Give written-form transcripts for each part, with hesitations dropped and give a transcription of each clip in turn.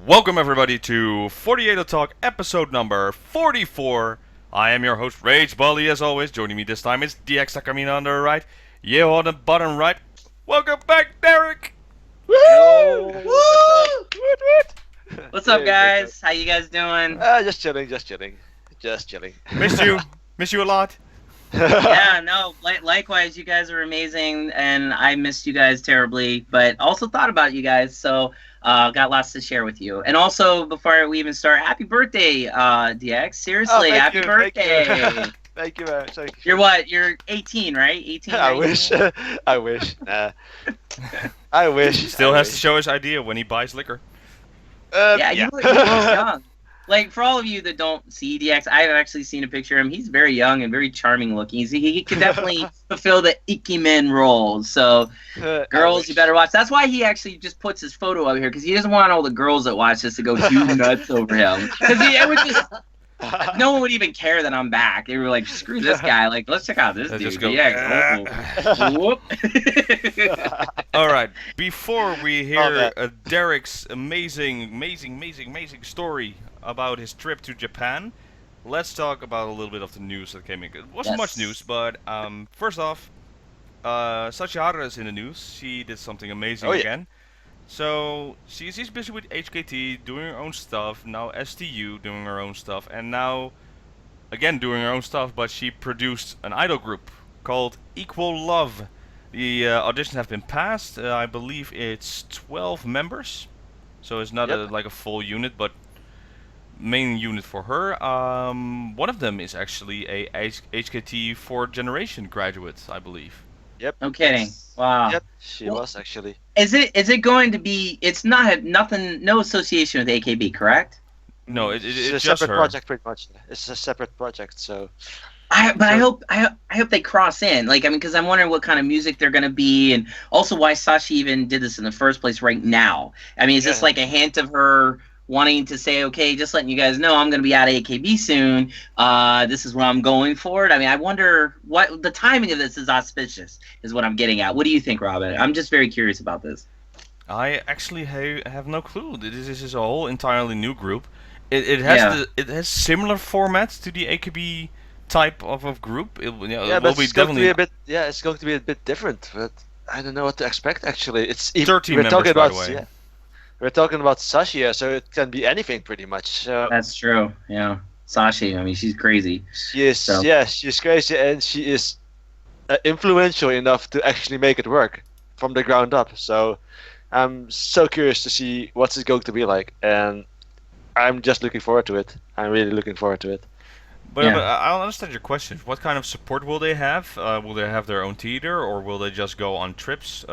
Welcome everybody to 48 Talk episode number 44. I am your host Rage Bully as always. Joining me this time is DXTakamina on the right. You on the bottom right. Welcome back, Derrick. Yo, What's up, guys? How you guys doing? Just chilling. Missed you a lot. Yeah, no, likewise, you guys are amazing, and I missed you guys terribly, but also thought about you guys, so got lots to share with you. And also, before we even start, happy birthday, DX. Seriously, happy birthday. Thank you, man. You're what? You're 18, right? 18. I wish. I wish. I wish. Still has to show his ID when he buys liquor. Yeah, you look young. Like, for all of you that don't see DX, I've actually seen a picture of him. He's very young and very charming looking. He can definitely fulfill the Ikemen role. So, girls, you better watch. That's why he actually just puts his photo over here, because he doesn't want all the girls that watch this to go too nuts over him. Because it would just... No one would even care that I'm back. They were like, screw this guy. Like, let's check out this dude. Just go, Whoop. Alright, before we hear Derrick's amazing story about his trip to Japan, let's talk about a little bit of the news that came in. It wasn't much news, but first off, Sashihara is in the news. She did something amazing again. So she's busy with HKT, doing her own stuff, now STU doing her own stuff, and now again doing her own stuff, but she produced an idol group called Equal Love. The auditions have been passed. I believe it's 12 members, so it's not like a full unit, but main unit for her. One of them is actually a HKT 4th generation graduate, I believe. Yep. No kidding. Wow. Yep, she was actually. Is it going to be? It's not nothing. No association with AKB, correct? No, it's a just separate her. project, pretty much. It's a separate project, so. I hope they cross in. Like, I mean, because I'm wondering what kind of music they're gonna be, and also why Sashi even did this in the first place right now. I mean, is this like a hint of her wanting to say, okay, just letting you guys know I'm going to be out of AKB soon. This is where I'm going for it. I mean, I wonder what the timing of this is auspicious, is what I'm getting at. What do you think, Robin? I'm just very curious about this. I actually have no clue. This is a whole entirely new group. It has similar formats to the AKB type of group. It will be it's going to be a bit. Yeah, it's going to be a bit different, but I don't know what to expect. Actually, it's 13 members, by the way. Yeah. We're talking about Sashihara, so it can be anything pretty much. That's true. Yeah, Sashi. I mean, she's crazy. She is. So. Yeah, she's crazy, and she is influential enough to actually make it work from the ground up. So I'm so curious to see what's it going to be like, and I'm just looking forward to it. I'm really looking forward to it. But I don't understand your question. What kind of support will they have? Will they have their own theater, or will they just go on trips?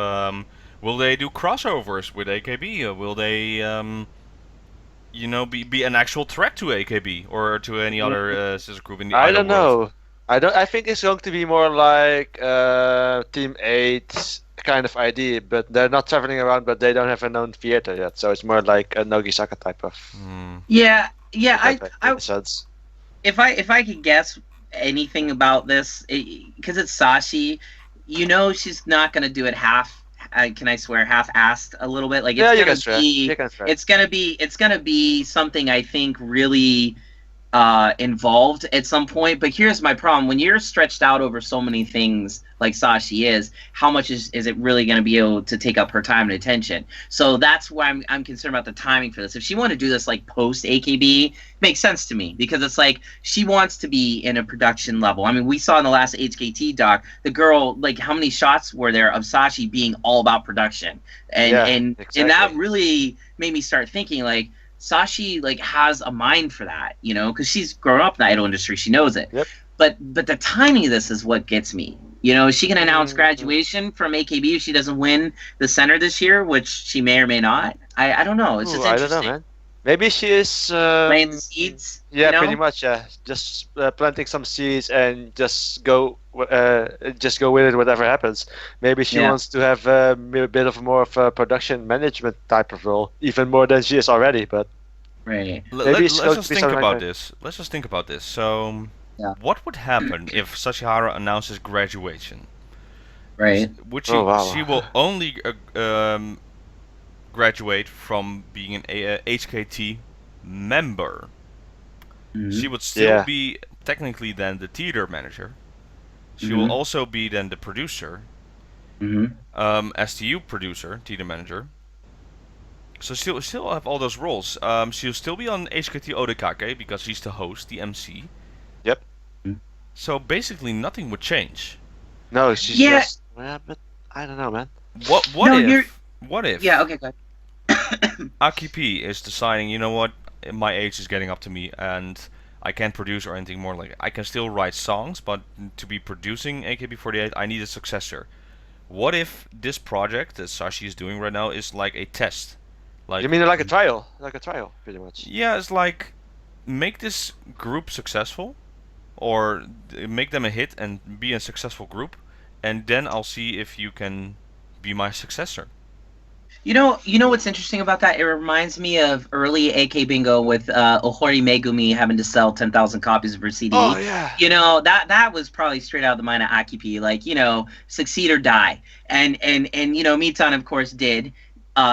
Will they do crossovers with AKB? Will they, be an actual threat to AKB or to any other sister group in the I idol don't world? know. I think it's going to be more like Team 8 kind of idea, but they're not traveling around, but they don't have a known theater yet, so it's more like a Nogisaka type of. Yeah. Sense. If I could guess anything about this, because it's Sashi, she's not gonna do it half-assed a little bit. Like, it's gonna be something I think really involved at some point. But here's my problem: when you're stretched out over so many things like Sashi is, how much is it really going to be able to take up her time and attention? So that's why I'm concerned about the timing for this. If she wanted to do this like post AKB, makes sense to me, because it's like she wants to be in a production level. I mean, we saw in the last HKT doc, the girl, like, how many shots were there of Sashi being all about production, and that really made me start thinking, like, Sashi, like, has a mind for that, because she's grown up in the idol industry, she knows it. Yep. But the timing of this is what gets me. Is she can announce graduation from AKB if she doesn't win the center this year, which she may or may not. I don't know. It's just interesting. I don't know, man. Maybe she is planting the seeds. Yeah, pretty much. Yeah, just planting some seeds and just go with it, whatever happens. Maybe she wants to have a bit of more of a production management type of role, even more than she is already. But right. Let's just think about this. Let's just think about this. So. Yeah. What would happen if Sashihara announces graduation? Right. Would she will only graduate from being an HKT member. She would still be technically then the theater manager. She will also be then the producer, STU producer, theater manager. So she'll still have all those roles. She'll still be on HKT Odekake because she's the host, the MC. Yep. So basically nothing would change. No, she's just... Yeah, but I don't know, man. What if... Yeah, okay, go ahead. AKB is deciding, you know what, my age is getting up to me and I can't produce or anything more. Like, I can still write songs, but to be producing AKB48, I need a successor. What if this project that Sashi is doing right now is like a test? Like, you mean like a trial? Like a trial, pretty much. Yeah, it's like, make this group successful, or make them a hit and be a successful group, and then I'll see if you can be my successor. You know what's interesting about that? It reminds me of early AK Bingo with Ohori Megumi having to sell 10,000 copies of her CD. Oh, yeah. You know, that was probably straight out of the mind of AKB. Like, you know, succeed or die. And you know, Mitan, of course, did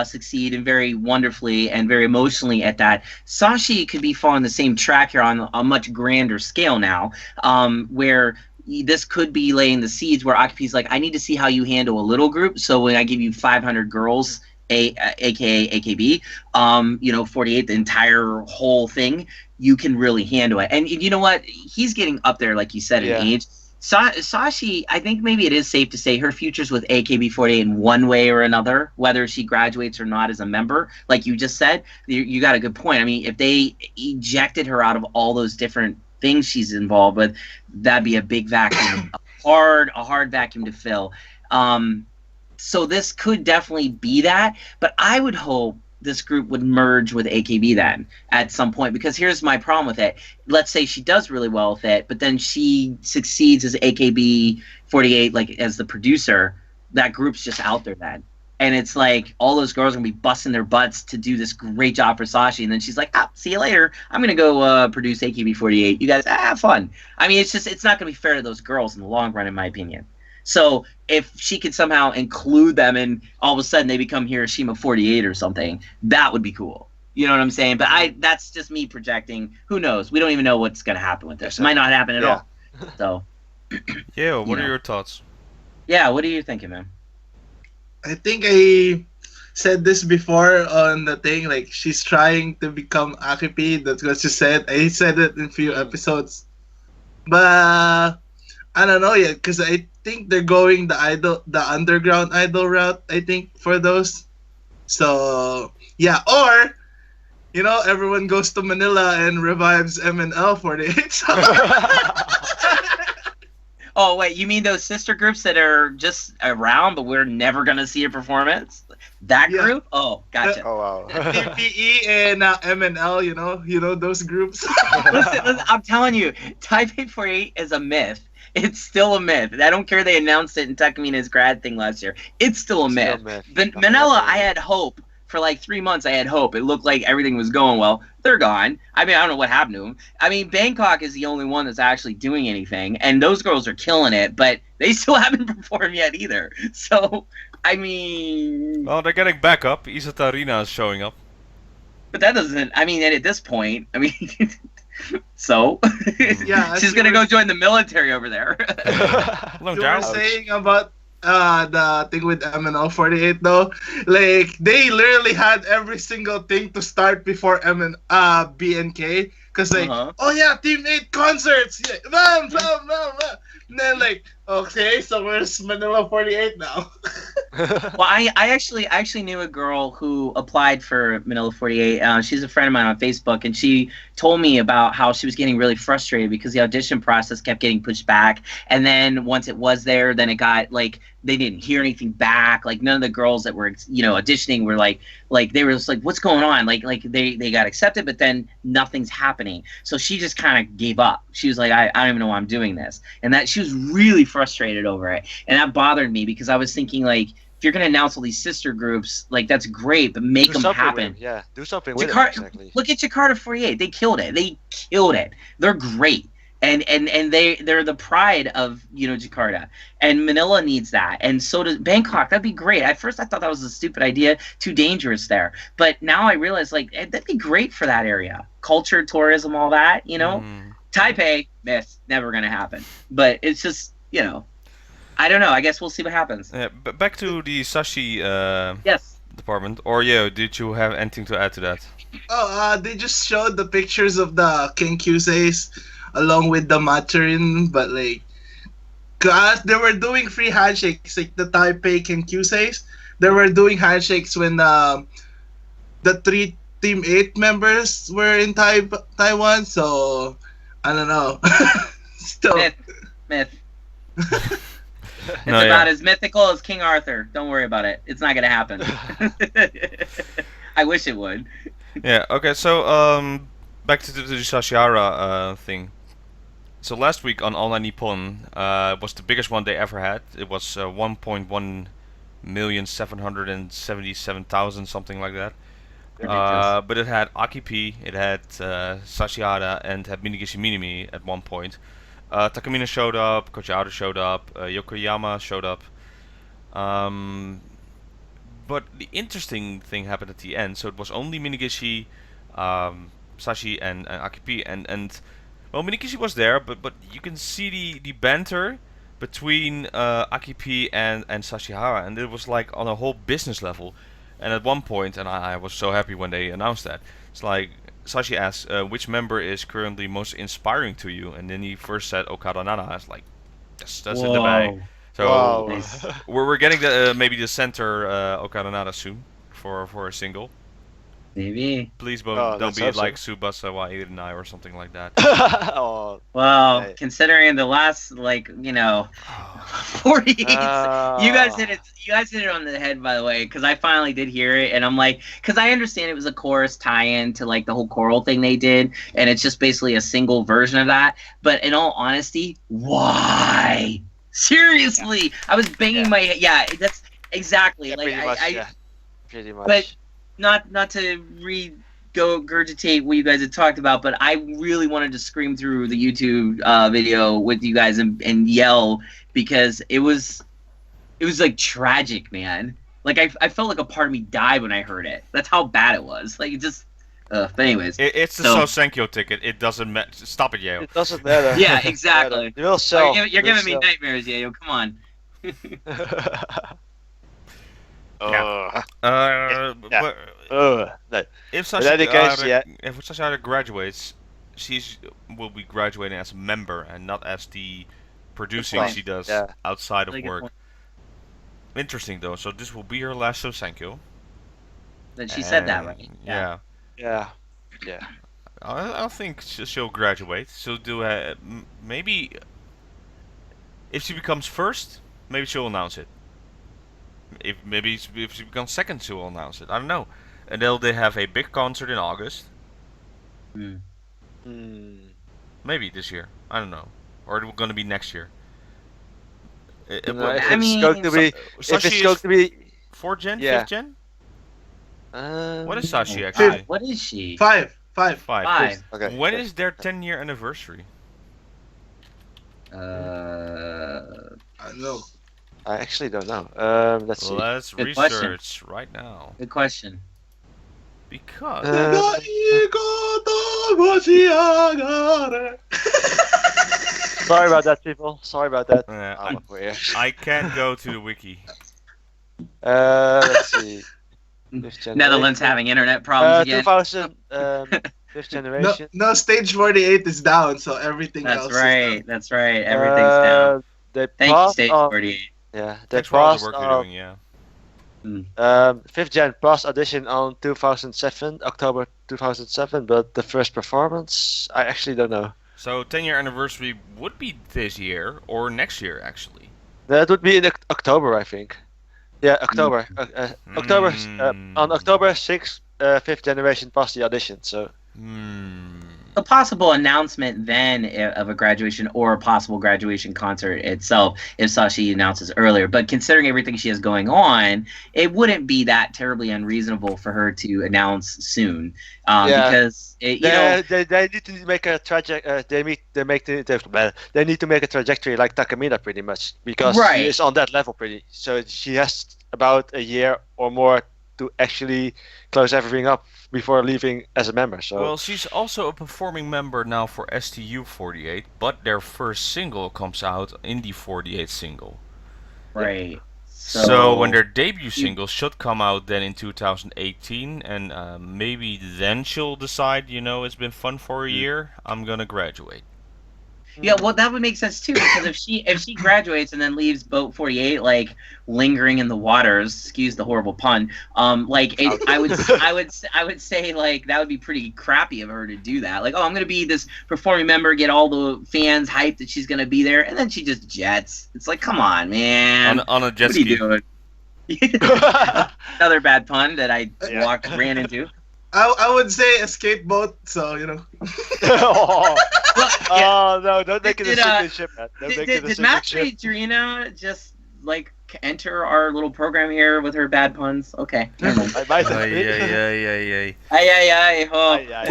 succeed and very wonderfully and very emotionally at that. Sashi could be following the same track here on a much grander scale now, where this could be laying the seeds where AKB's like, I need to see how you handle a little group. So when I give you 500 girls, aka AKB, you know, 48, the entire whole thing, you can really handle it. And you know what? He's getting up there, like you said, in age. Sashi, I think maybe it is safe to say her future's with AKB48 in one way or another, whether she graduates or not as a member. Like you just said, you got a good point. I mean, if they ejected her out of all those different things she's involved with, that'd be a big vacuum, a hard vacuum to fill. So this could definitely be that, but I would hope this group would merge with AKB then at some point, because here's my problem with it. Let's say she does really well with it, but then she succeeds as AKB48, like as the producer. That group's just out there then. And it's like all those girls are going to be busting their butts to do this great job for Sashi. And then she's like, see you later. I'm going to go produce AKB48. You guys have fun. I mean, it's not going to be fair to those girls in the long run, in my opinion. So if she could somehow include them and all of a sudden they become Hiroshima 48 or something, that would be cool. You know what I'm saying? But that's just me projecting. Who knows? We don't even know what's going to happen with this. It might not happen at all. So. Yeah, what are your thoughts? Yeah, what are you thinking, man? I think I said this before on the thing, like she's trying to become AKB. That's what she said. I said it in a few episodes. But I don't know yet, because I think they're going the underground idol route, I think, for those. So yeah, or you know, everyone goes to Manila and revives MNL48. Oh wait, you mean those sister groups that are just around, but we're never gonna see a performance? That group? Oh, gotcha. Oh wow. TPE and MNL, you know those groups. listen, I'm telling you, Type 848 is a myth. It's still a myth. I don't care they announced it in Takamina's grad thing last year. It's still a myth. Manila, I had hope. For like 3 months, I had hope. It looked like everything was going well. They're gone. I mean, I don't know what happened to them. I mean, Bangkok is the only one that's actually doing anything, and those girls are killing it, but they still haven't performed yet either. So, I mean... Well, they're getting back up. Isatarina is showing up. But that doesn't... I mean, at this point, I mean... So? Yeah, she's going to go join the military over there. You were saying about... the thing with MNL48 though, like they literally had every single thing to start before BNK, because like, oh yeah, Team 8 concerts, yeah, blah, blah, blah, blah. And then like, okay, so where's Manila 48 now? Well, I actually knew a girl who applied for Manila 48. She's a friend of mine on Facebook, and she told me about how she was getting really frustrated because the audition process kept getting pushed back. And then once it was there, then it got like they didn't hear anything back. Like none of the girls that were auditioning were like they were just like, what's going on? Like they got accepted, but then nothing's happening. So she just kind of gave up. She was like, I don't even know why I'm doing this, and that she was really frustrated over it, and that bothered me because I was thinking like, if you're going to announce all these sister groups, like that's great, but make them happen. Yeah, do something with it. Exactly. Look at Jakarta 48. They killed it. They're great. and they're the pride of Jakarta, and Manila needs that, and so does Bangkok. That'd be great. At first I thought that was a stupid idea, too dangerous there, but now I realize like that'd be great for that area, culture, tourism, all that. Taipei, never gonna happen, but it's just I don't know. I guess we'll see what happens. Yeah, but back to the Sashi Yes. department. Or did you have anything to add to that? Oh, they just showed the pictures of the Kenkyuseis along with the Machurin, but like, cause they were doing free handshakes, like the Taipei Kenkyuseis. They were doing handshakes when the three Team 8 members were in Taiwan, so I don't know. Still. Myth. It's about as mythical as King Arthur. Don't worry about it. It's not gonna happen. I wish it would. Yeah. Okay. So back to the Sashihara thing. So last week on Online Nippon was the biggest one they ever had. It was 1,777,000 something like that. But it had AKB, it had Sashihara, and had Minagishi Minimi at one point. Takamina showed up, Kochihara showed up, Yokoyama showed up. But the interesting thing happened at the end. So it was only Minagishi, Sashi, and AKB, and well, Minagishi was there, but you can see the banter between AKB and Sashihara, and it was like on a whole business level. And at one point, and I was so happy when they announced that, it's like Sashi asks, which member is currently most inspiring to you? And then he first said Okada Nana. I was like, that's in the bag. So we're getting maybe the center Okada Nana soon for a single. Maybe. Please don't be like Tsubasa Wairinai or something like that. Well, considering the last 40 you guys hit it on the head, by the way, because I finally did hear it, and I'm like, because I understand it was a chorus tie-in to like the whole choral thing they did, and it's just basically a single version of that. But in all honesty, why? Seriously, I was banging my head. Yeah, that's exactly pretty much. Pretty much. But not to regurgitate what you guys had talked about, but I really wanted to scream through the YouTube video with you guys and yell, because it was like tragic, man. Like I felt like a part of me died when I heard it. That's how bad it was. Like it just. But anyways, it's the Sosenkyo ticket. It doesn't matter. Stop it, Yale. It doesn't matter. Yeah, exactly. You will sell. You're giving me nightmares, Yale. Come on. But if Sashihara graduates, will be graduating as a member and not as the producing she does outside of work. Interesting though. So this will be her last Sosenkyo. Then she said that, right? Yeah. I think she'll graduate. She'll do maybe if she becomes first, maybe she'll announce it. If she becomes second, she'll announce it. I don't know. And they have a big concert in August. Maybe this year. I don't know. Or it's going to be next year. If it's going to be 4th gen, yeah. 5th gen. What is Sashi actually? What is she? 5. Okay. When is their 10-year anniversary? I don't know. I actually don't know. Let's see. Let's Good research question. right now. Good question. Because sorry about that, people. Sorry about that. I can't go to the wiki. Let's see. Netherlands having internet problems again. 2000, 5th generation. No, stage 48 is down, so everything else is down. That's right. Everything's down. Thank you, stage 48. Yeah, thanks for all the work you're doing, yeah. 5th gen passed audition on 2007, October 2007, but the first performance, I actually don't know. So 10-year anniversary would be this year or next year, actually. That would be in October, I think. Yeah, October. October on October 6th, 5th generation passed the audition. So. a possible announcement then of a graduation or a possible graduation concert itself if Sashi announces earlier. But considering everything she has going on, it wouldn't be that terribly unreasonable for her to announce soon. Because they need to make a they need to make a trajectory like Takamina pretty much, because she is on that level pretty. So she has about a year or more to actually close everything up before leaving as a member. So well, she's also a performing member now for STU48, but their first single comes out in the 48 single. Right. So when their debut single should come out then in 2018, and maybe then she'll decide, it's been fun for a year, I'm gonna graduate. Yeah, well, that would make sense too, because if she graduates and then leaves Boat 48 like lingering in the waters, excuse the horrible pun, I would say like that would be pretty crappy of her to do that. Like, oh, I'm gonna be this performing member, get all the fans hyped that she's gonna be there, and then she just jets. It's like, come on, man, on a jet ski. What are you doing? Another bad pun that I ran into. I would say escape boat, so no, don't make it a sinking ship, man. Did Mastery Dorina just like enter our little program here with her bad puns? Okay. We'll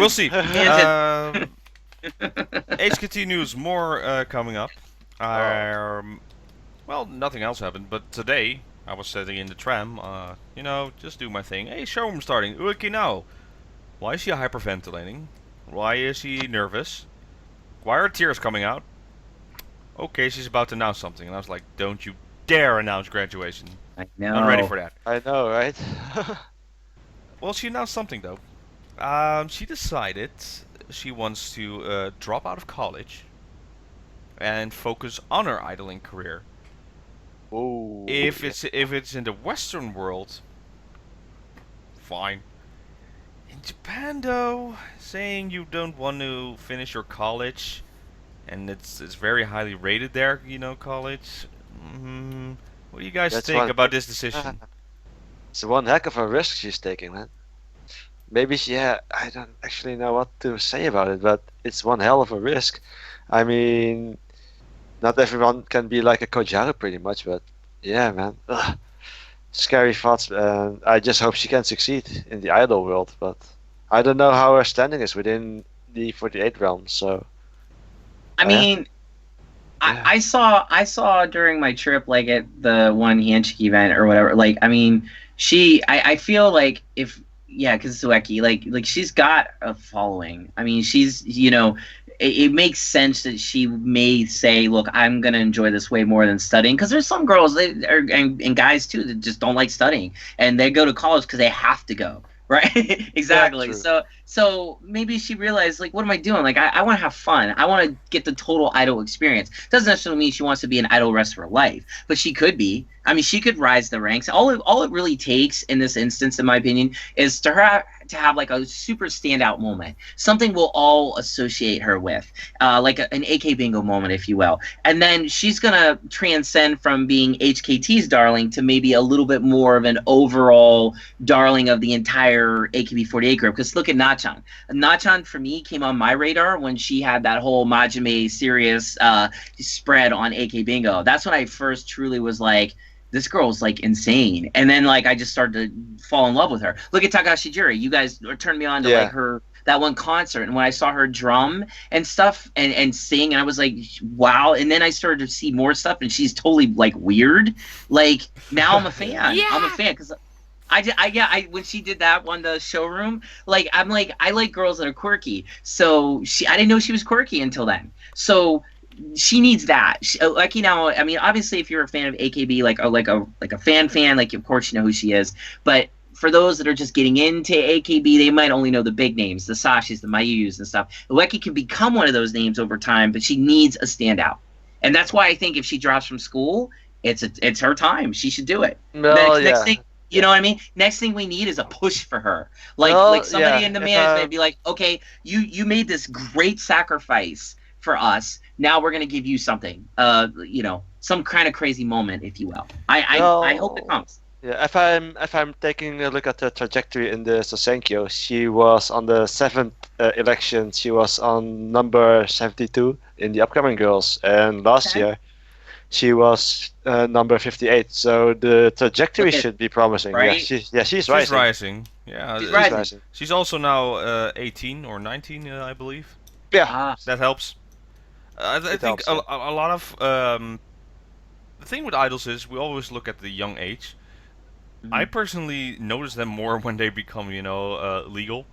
see. HKT news, more coming up. Well, nothing else happened, but today I was sitting in the tram, just do my thing. Hey, showroom starting. Ueki now. Why is she hyperventilating? Why is she nervous? Why are tears coming out? Okay, she's about to announce something. And I was like, don't you dare announce graduation. I know. I'm ready for that. I know, right? Well, she announced something, though. She decided she wants to drop out of college and focus on her idling career. Oh. If it's in the Western world, fine. In Japan, though, saying you don't want to finish your college, and it's very highly rated there, college. What do you guys think about this decision? It's one heck of a risk she's taking, man. Maybe I don't actually know what to say about it, but it's one hell of a risk. I mean, not everyone can be like a Kojaru pretty much, but yeah, man. Ugh. Scary thoughts, and I just hope she can succeed in the idol world, but I don't know how her standing is within the 48 realm, so I mean, I saw during my trip, like at the one Handshake event or whatever, like, I mean, I feel like because Sueki, like she's got a following. I mean, she's, it makes sense that she may say, look, I'm going to enjoy this way more than studying. Because there's some girls and guys, too, that just don't like studying. And they go to college because they have to go. Right? Exactly. So maybe she realized, like, what am I doing? Like, I want to have fun. I want to get the total idol experience. Doesn't necessarily mean she wants to be an idol rest of her life. But she could be. I mean, she could rise the ranks. All it really takes in this instance, in my opinion, is to have like a super standout moment. Something we'll all associate her with. Like an AK Bingo moment, if you will. And then she's going to transcend from being HKT's darling to maybe a little bit more of an overall darling of the entire AKB48 group. Because look at Nachan. Nachan, for me, came on my radar when she had that whole Majime serious spread on AK Bingo. That's when I first truly was like, this girl's like insane. And then like I just started to fall in love with her. Look at Takashi Juri. You guys turned me on to like that one concert, and when I saw her drum and stuff and sing, and I was like, wow. And then I started to see more stuff, and she's totally like weird. Like now I'm a fan. Yeah. I'm a fan because I when she did that one, the showroom, like I'm like, I like girls that are quirky. So I didn't know she was quirky until then. So she needs that. Like, I mean, obviously, if you're a fan of AKB, like a fan, like of course you know who she is. But for those that are just getting into AKB, they might only know the big names, the Sashis, the Mayus, and stuff. Ueki can become one of those names over time, but she needs a standout, and that's why I think if she drops from school, it's her time. She should do it. Next thing. You know what I mean? Next thing we need is a push for her. Like somebody in the management be like, okay, you made this great sacrifice for us. Now we're gonna give you something. Some kind of crazy moment, if you will. I hope it comes. Yeah, if I'm taking a look at the trajectory in the Sosenkyo, she was on the seventh election. She was on number 72 in the upcoming girls, and last Okay. year she was number 58. So the trajectory Look at should be promising. right. She's She's rising. rising. Yeah, She's She's rising. rising. she's also now 18 or 19, I believe. Yeah, Ah, That helps. I it think helps. Yeah. a lot of the thing with idols is we always look at the young age. I personally notice them more when they become, legal.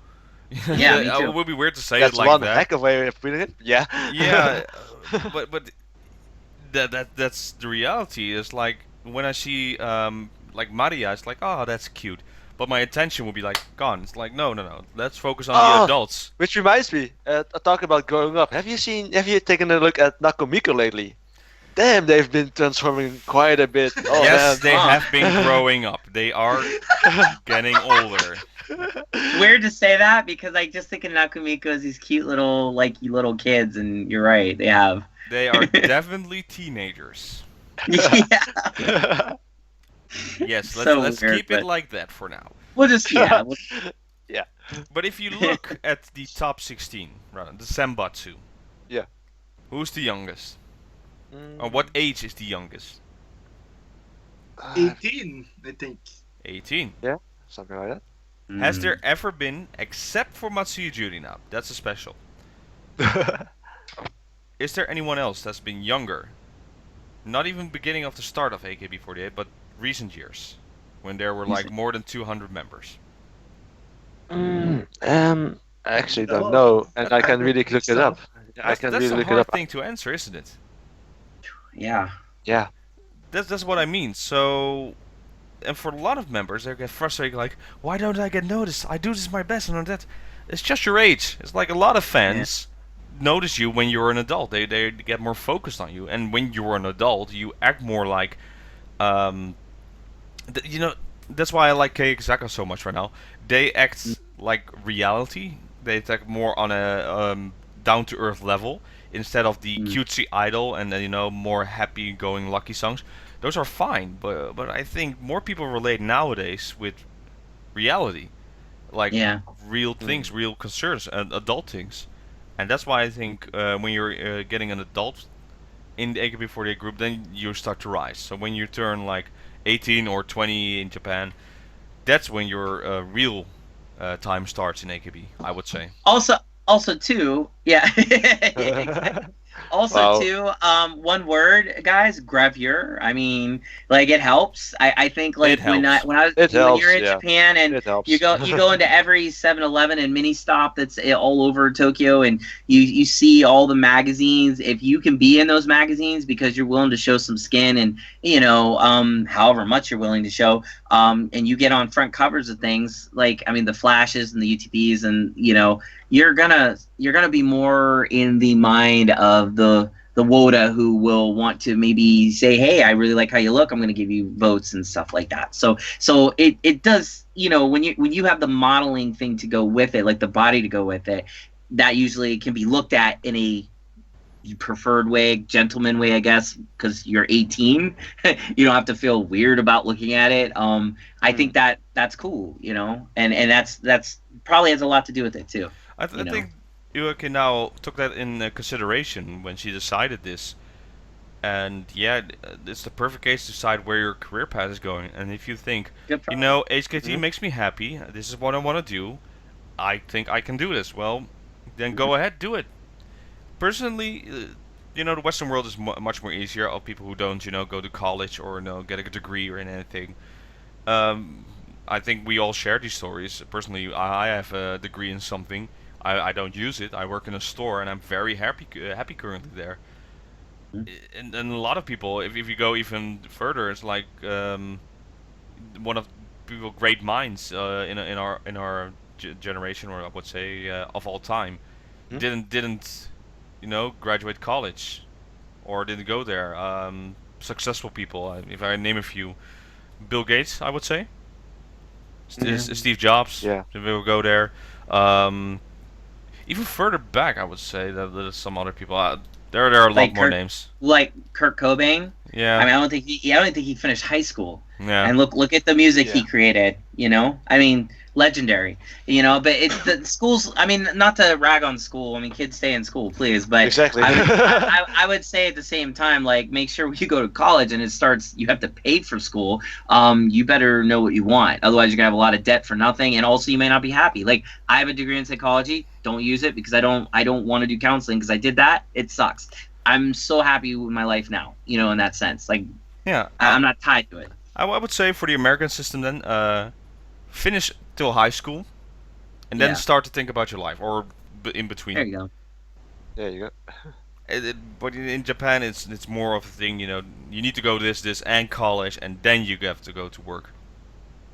Yeah, me It too. would be weird to say That's it like one that. heck of a way of putting it. Yeah. Yeah, but that's the reality. Is like when I see like Maria, it's like, oh, that's cute. But my attention will be like gone. It's like, no. Let's focus on the Oh, adults. which reminds me, talking about growing up. Have you taken a look at Nakomiko lately? Damn, they've been transforming quite a bit. Oh Yes, man. they have been growing up. They are getting older. Weird to say that because I just think of Nakumiko as these cute little little kids, and you're right, they have. They are definitely teenagers. Yeah. Yes, let's So let's weird, keep it but like that for now. we'll just yeah. Yeah. But if you look at the top 16, right, the Senbatsu, Yeah. who's the youngest? Mm, Or what age is the youngest? 18, I think. 18. something like Has there ever been, except for Matsuya Judy now, that's a special. that. Is there anyone else that's been younger? Not even beginning of the start of AKB48, but recent years, when there were like more than 200 members. I actually don't No, know, and I I can don't really think look it so. up. I can That's really a look it hard up. thing to answer, isn't it? Yeah. Yeah. That's what I mean. So, and for a lot of members, they get frustrated, like, why don't I get noticed? I do this my best, and that. It's just your age. It's like a lot of fans notice you when you're an adult. They get more focused on you, and when you're an adult, you act more like, that's why I like Keizaka so much right now. They act like reality. They act more on a down to earth level instead of the cutesy idol and more happy going lucky songs. Those are fine, but I think more people relate nowadays with reality, like real things, real concerns, and adult things, and that's why I think when you're getting an adult in the AKB48 group, then you start to rise. So when you turn like 18 or 20 in Japan, that's when your real time starts in AKB, I would say. Also too, yeah. Exactly. Also too, one word, guys, gravure. I mean, like it helps. I think like when you're in Japan and you go into every 7-Eleven and mini stop that's all over Tokyo and you see all the magazines. If you can be in those magazines because you're willing to show some skin and however much you're willing to show, and you get on front covers of things like the flashes and the UTPs and you're gonna be more in the mind of the WOTA who will want to maybe say, hey, I really like how you look, I'm gonna give you votes and stuff like that. So it does, when you have the modeling thing to go with it, like the body to go with it, that usually can be looked at in a preferred way, gentleman way, I guess, because you're 18. You don't have to feel weird about looking at it. I think that's cool, and that's probably has a lot to do with it too. I think Ueke now took that in consideration when she decided this. And yeah, it's the perfect case to decide where your career path is going. And if you think, HKT makes me happy, this is what I want to do, I think I can do this, well, then go ahead, do it. Personally, the Western world is much more easier of people who don't, go to college or get a degree or anything. I think we all share these stories. Personally, I have a degree in something. I don't use it. I work in a store, and I'm very happy currently there. And a lot of people, if you go even further, it's like one of people great minds in our generation, or I would say of all time, didn't graduate college, or didn't go there. Successful people, if I name a few, Bill Gates, I would say. Steve Jobs, we will go there. Even further back, I would say that there's some other people. There are a like lot more names. Like Kurt Cobain. Yeah. I mean, I don't think he finished high school. Yeah. And look at the music he created. You know, I mean, legendary. You know, but the schools. I mean, not to rag on school. I mean, kids stay in school, please. But exactly. I would say at the same time, like, make sure when you go to college and you have to pay for school. You better know what you want. Otherwise, you're gonna have a lot of debt for nothing, and also you may not be happy. Like, I have a degree in psychology. Don't use it because I don't want to do counseling because I did that. It sucks. I'm so happy with my life now, you know, in that sense. Like, yeah, I'm not tied to it. I would say for the American system then, finish till high school, and then start to think about your life, or in between. There you go. There you go. But in Japan, it's more of a thing, you know, you need to go this, and college, and then you have to go to work.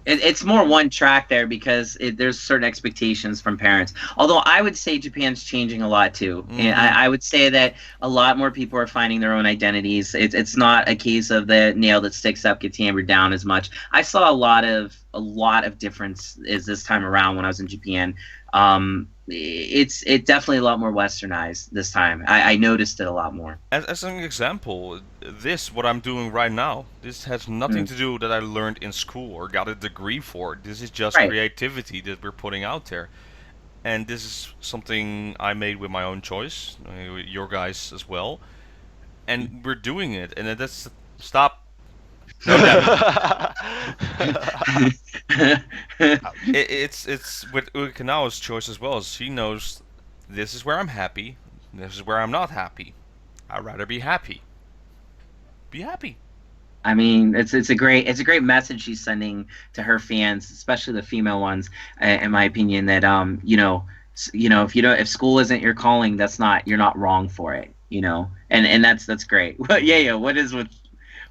It's more one track there because there's certain expectations from parents. Although I would say Japan's changing a lot too. Mm-hmm. And I would say that a lot more people are finding their own identities. It's not a case of the nail that sticks up gets hammered down as much. I saw a lot of difference is this time around when I was in Japan. It's definitely a lot more westernized this time. I noticed it a lot more. As an example, what I'm doing right now, this has nothing to do that I learned in school or got a degree for. This is just creativity that we're putting out there. And this is something I made with my own choice, your guys as well. And we're doing it. And that's... Stop. No, it's with Ukinawa's choice as well. She knows this is where I'm happy, this is where I'm not happy. I'd rather be happy. Be happy. I mean, it's a great message she's sending to her fans, especially the female ones. In my opinion, that if school isn't your calling, you're not wrong for it. You know, and that's great.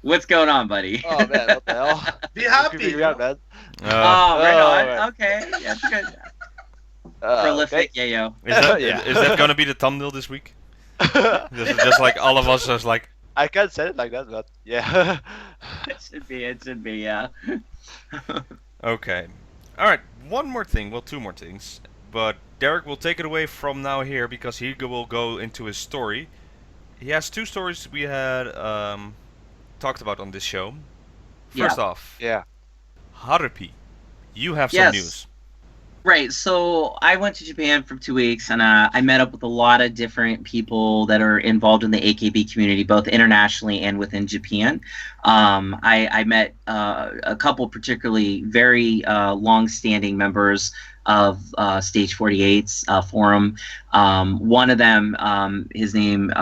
What's going on, buddy? Oh man, what the hell? Be happy. Out, man. Right on. Right. Okay, yeah, good. Prolific, okay. Yayo. Is that gonna be the thumbnail this week? just like all of us, just like. I can't say it like that, but yeah. It should be, yeah. Okay. All right. One more thing. Well, two more things. But Derrick will take it away from now here because he will go into his story. He has two stories we had talked about on this show. First off, HaruJuu, you have some news. Right, so I went to Japan for 2 weeks, and I met up with a lot of different people that are involved in the AKB community, both internationally and within Japan. I met a couple particularly very long-standing members of Stage 48's forum. One of them, his name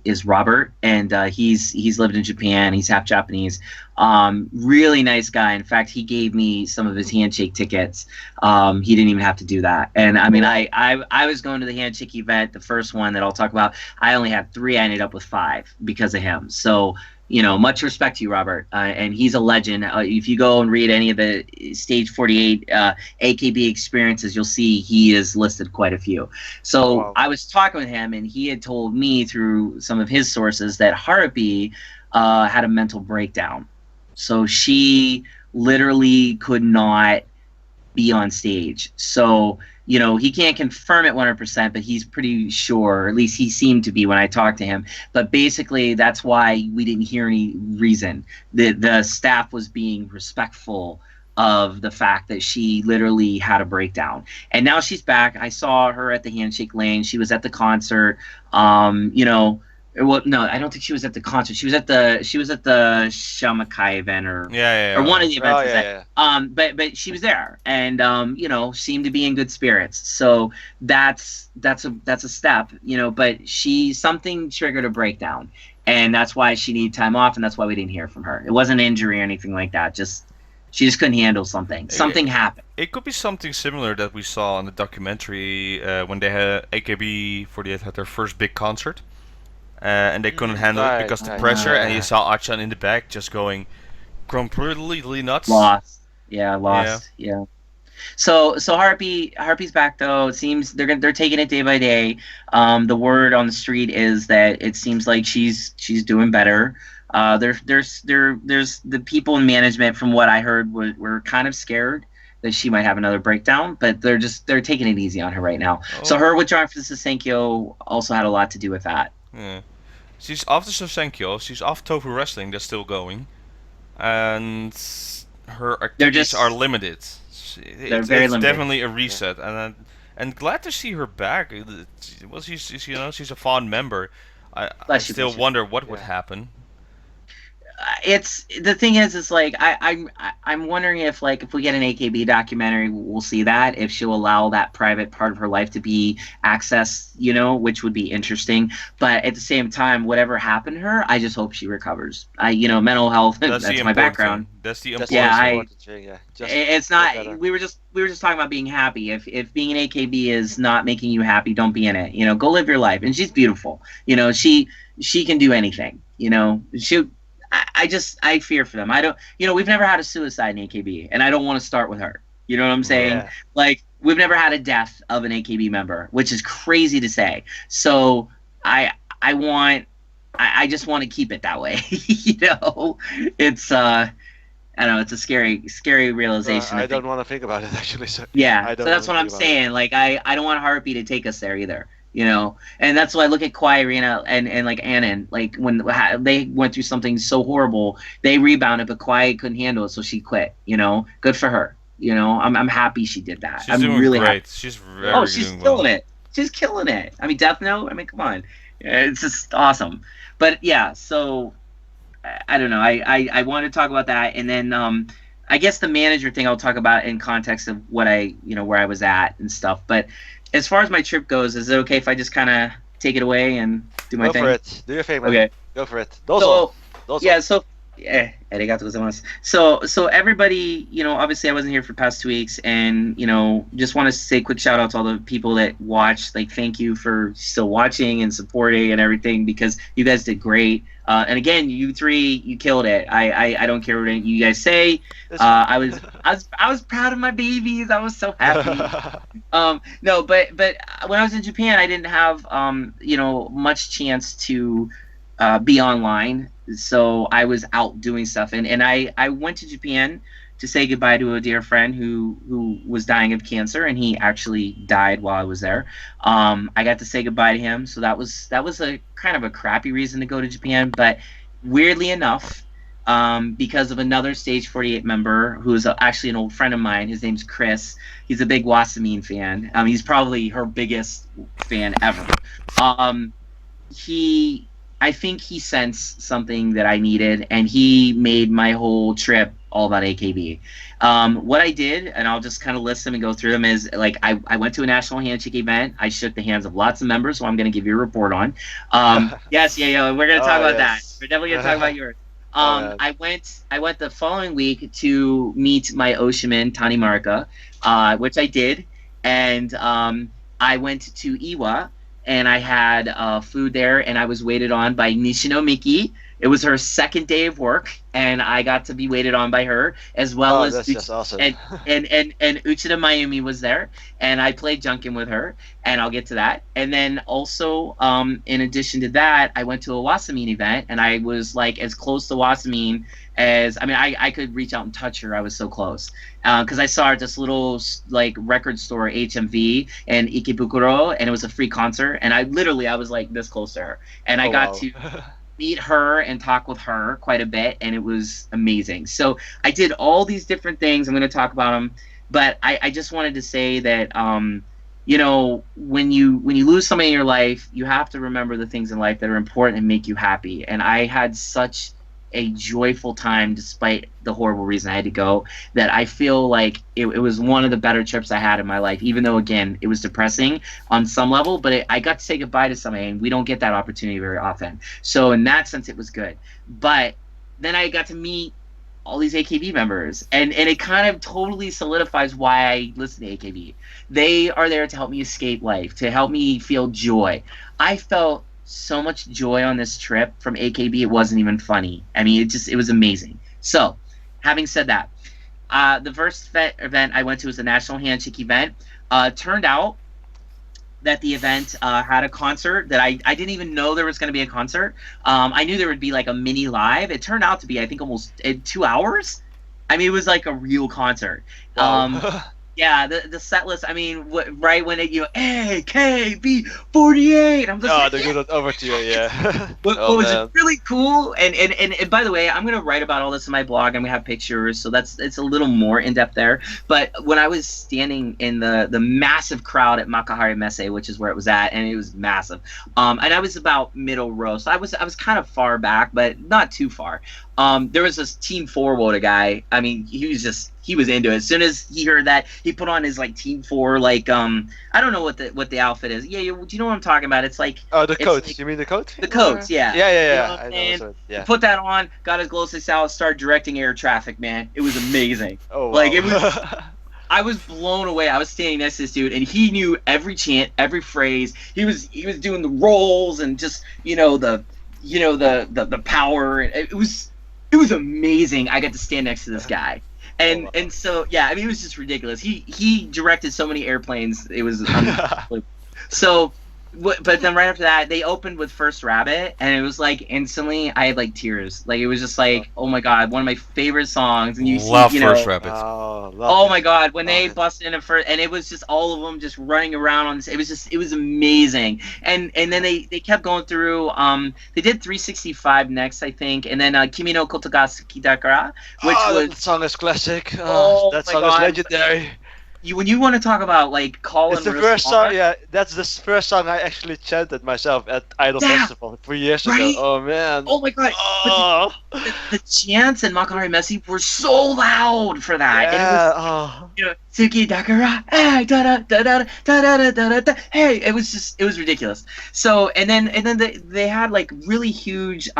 is Robert, and he's lived in Japan. He's half Japanese. Really nice guy. In fact, he gave me some of his Handshake tickets. He didn't even have to do that. And I mean, I was going to the Handshake event, the first one that I'll talk about. I only had 3. I ended up with 5 because of him. So, you know, much respect to you, Robert. And he's a legend. If you go and read any of the Stage 48 AKB experiences, you'll see he is listed quite a few. So I was talking with him, and he had told me through some of his sources that HaruJuu had a mental breakdown. So she literally could not be on stage. So, you know, he can't confirm it 100%, but he's pretty sure, or at least he seemed to be when I talked to him. But basically, that's why we didn't hear any reason. The staff was being respectful of the fact that she literally had a breakdown. And now she's back. I saw her at the Handshake Lane. She was at the concert. You know, well, no, I don't think she was at the concert. She was at the Shamakai event or one of the events. But she was there, and you know, seemed to be in good spirits. So that's a step, you know. But something triggered a breakdown, and that's why she needed time off, and that's why we didn't hear from her. It wasn't an injury or anything like that. She just couldn't handle something. Something happened. It could be something similar that we saw in the documentary when they had AKB48 had their first big concert. And they couldn't handle it because of the pressure, and you saw Achan in the back just going completely nuts. Lost. Yeah. So HaruJuu's back though. It seems they're taking it day by day. The word on the street is that it seems like she's doing better. There's the people in management, from what I heard, were kind of scared that she might have another breakdown, but they're taking it easy on her right now. So her withdrawing from the Senkyo also had a lot to do with that. Yeah. She's off the Sosenkyo. She's off Tofu Wrestling. That's still going, and her activities are limited. They're very it's limited. Definitely a reset, and glad to see her back. Well, she's a fond member. I still wonder what would happen. It's the thing is like I'm wondering if we get an AKB documentary, we'll see that, if she'll allow that private part of her life to be accessed, which would be interesting. But at the same time, whatever happened to her, I just hope she recovers. Mental health, that's my background. That's the important thing. It's not. We were just talking about being happy. If being an AKB is not making you happy, don't be in it. Go live your life. And she's beautiful. She can do anything. I fear for them. I don't, we've never had a suicide in AKB, and I don't want to start with her. You know what I'm saying? Yeah. Like, we've never had a death of an AKB member, which is crazy to say. So I just want to keep it that way. It's I don't know. It's a scary realization. I don't want to think about it actually. So yeah, so that's what I'm saying. Like, I don't want Heartbeat to take us there either. And that's why I look at Kawhi Arena and like Annan, like when they went through something so horrible, they rebounded, but Kawhi couldn't handle it, so she quit. Good for her. I'm happy she did that. She's doing really great. Happy. She's killing it. She's killing it. I mean, Death Note. I mean, come on, it's just awesome. But yeah, so I don't know. I want to talk about that, and then I guess the manager thing I'll talk about in context of what where I was at and stuff, but. As far as my trip goes, is it okay if I just kind of take it away and do my thing? Go for it. Do your thing, man. Okay. Go for it. Arigato gozaimasu. So everybody, obviously I wasn't here for the past 2 weeks, and, just want to say a quick shout out to all the people that watched. Like, thank you for still watching and supporting and everything, because you guys did great. And again, you three, you killed it. I don't care what you guys say. I was proud of my babies. I was so happy. No, but when I was in Japan, I didn't have much chance to be online. So I was out doing stuff, and I went to Japan to say goodbye to a dear friend who was dying of cancer, and he actually died while I was there. I got to say goodbye to him, so that was a kind of a crappy reason to go to Japan. But weirdly enough, because of another Stage 48 member who's actually an old friend of mine, his name's Chris. He's a big Wasamine fan. He's probably her biggest fan ever. I think he sensed something that I needed, and he made my whole trip all about AKB. What I did, and I'll just kind of list them and go through them, is like I went to a national handshake event. I shook the hands of lots of members, so I'm going to give you a report on. Yes, yeah, we're going to talk about that. We're definitely going to talk about yours. I went the following week to meet my Oshiman Tani Marika, which I did, and I went to Iwa. And I had food there, and I was waited on by Nishino Miki. It was her second day of work, and I got to be waited on by her, as well as that's just awesome. and Uchida Mayumi was there, and I played Junkin with her, and I'll get to that. And then also, in addition to that, I went to a Wasamine event, and I was like as close to Wasamine as I could reach out and touch her. I was so close because I saw her at this little like record store HMV in Ikebukuro, and it was a free concert, and I was like this close to her, and I got to meet her and talk with her quite a bit, and it was amazing. So I did all these different things. I'm going to talk about them, but I just wanted to say that when you lose somebody in your life, you have to remember the things in life that are important and make you happy. And I had such a joyful time despite the horrible reason I had to go, that I feel like it was one of the better trips I had in my life, even though again it was depressing on some level, but I got to say goodbye to somebody, and we don't get that opportunity very often. So in that sense it was good. But then I got to meet all these AKB members, and it kind of totally solidifies why I listen to AKB. They are there to help me escape life, to help me feel joy. I felt so much joy on this trip from AKB, it wasn't even funny. I mean, it was amazing. So, having said that, the first event I went to was a national handshake event. Turned out that the event had a concert that I didn't even know there was going to be a concert. I knew there would be like a mini live. It turned out to be, I think, almost 2 hours. I mean, it was like a real concert. Wow. Yeah, the set list. I mean, right when it AKB 48. I'm just they go over to you, yeah. What was really cool, and by the way, I'm gonna write about all this in my blog. I'm gonna have pictures, so it's a little more in depth there. But when I was standing in the massive crowd at Makahari Messe, which is where it was at, and it was massive, and I was about middle row, so I was kind of far back, but not too far. There was this Team 4 Woda guy. I mean, he was into it. As soon as he heard that, he put on his like Team 4 I don't know what the outfit is. Yeah, do you know what I'm talking about? It's like the coats. Like, you mean the coat? The coats, yeah. Yeah. You know yeah. Put that on, got his glow sticks out, started directing air traffic. Man, it was amazing. Oh, wow. Like it was. I was blown away. I was standing next to this dude, and he knew every chant, every phrase. He was doing the rolls and just the power. It was amazing. I got to stand next to this guy. And so yeah, I mean it was just ridiculous. He directed so many airplanes. It was unbelievable. So but then right after that they opened with First Rabbit, and it was like instantly I had like tears. Like it was just like, oh my god, one of my favorite songs. And love First Rabbit. Oh my god, when they busted in first, and it was just all of them just running around on this. It was amazing. And then they kept going through. They did 365 next, I think, and then Kimi no Koto ga Suki Dakara, which was that song is classic. That song is legendary. When you want to talk about like calling, it's the first song. Yeah, that's the first song I actually chanted myself at Idol Festival 3 years ago. Oh man! Oh my god! Oh. The chants in Makahari Messe were so loud for that. Yeah. And it was, Suki Dakara, hey, da da da da da da da da. Hey, it was ridiculous. So and then they had like really huge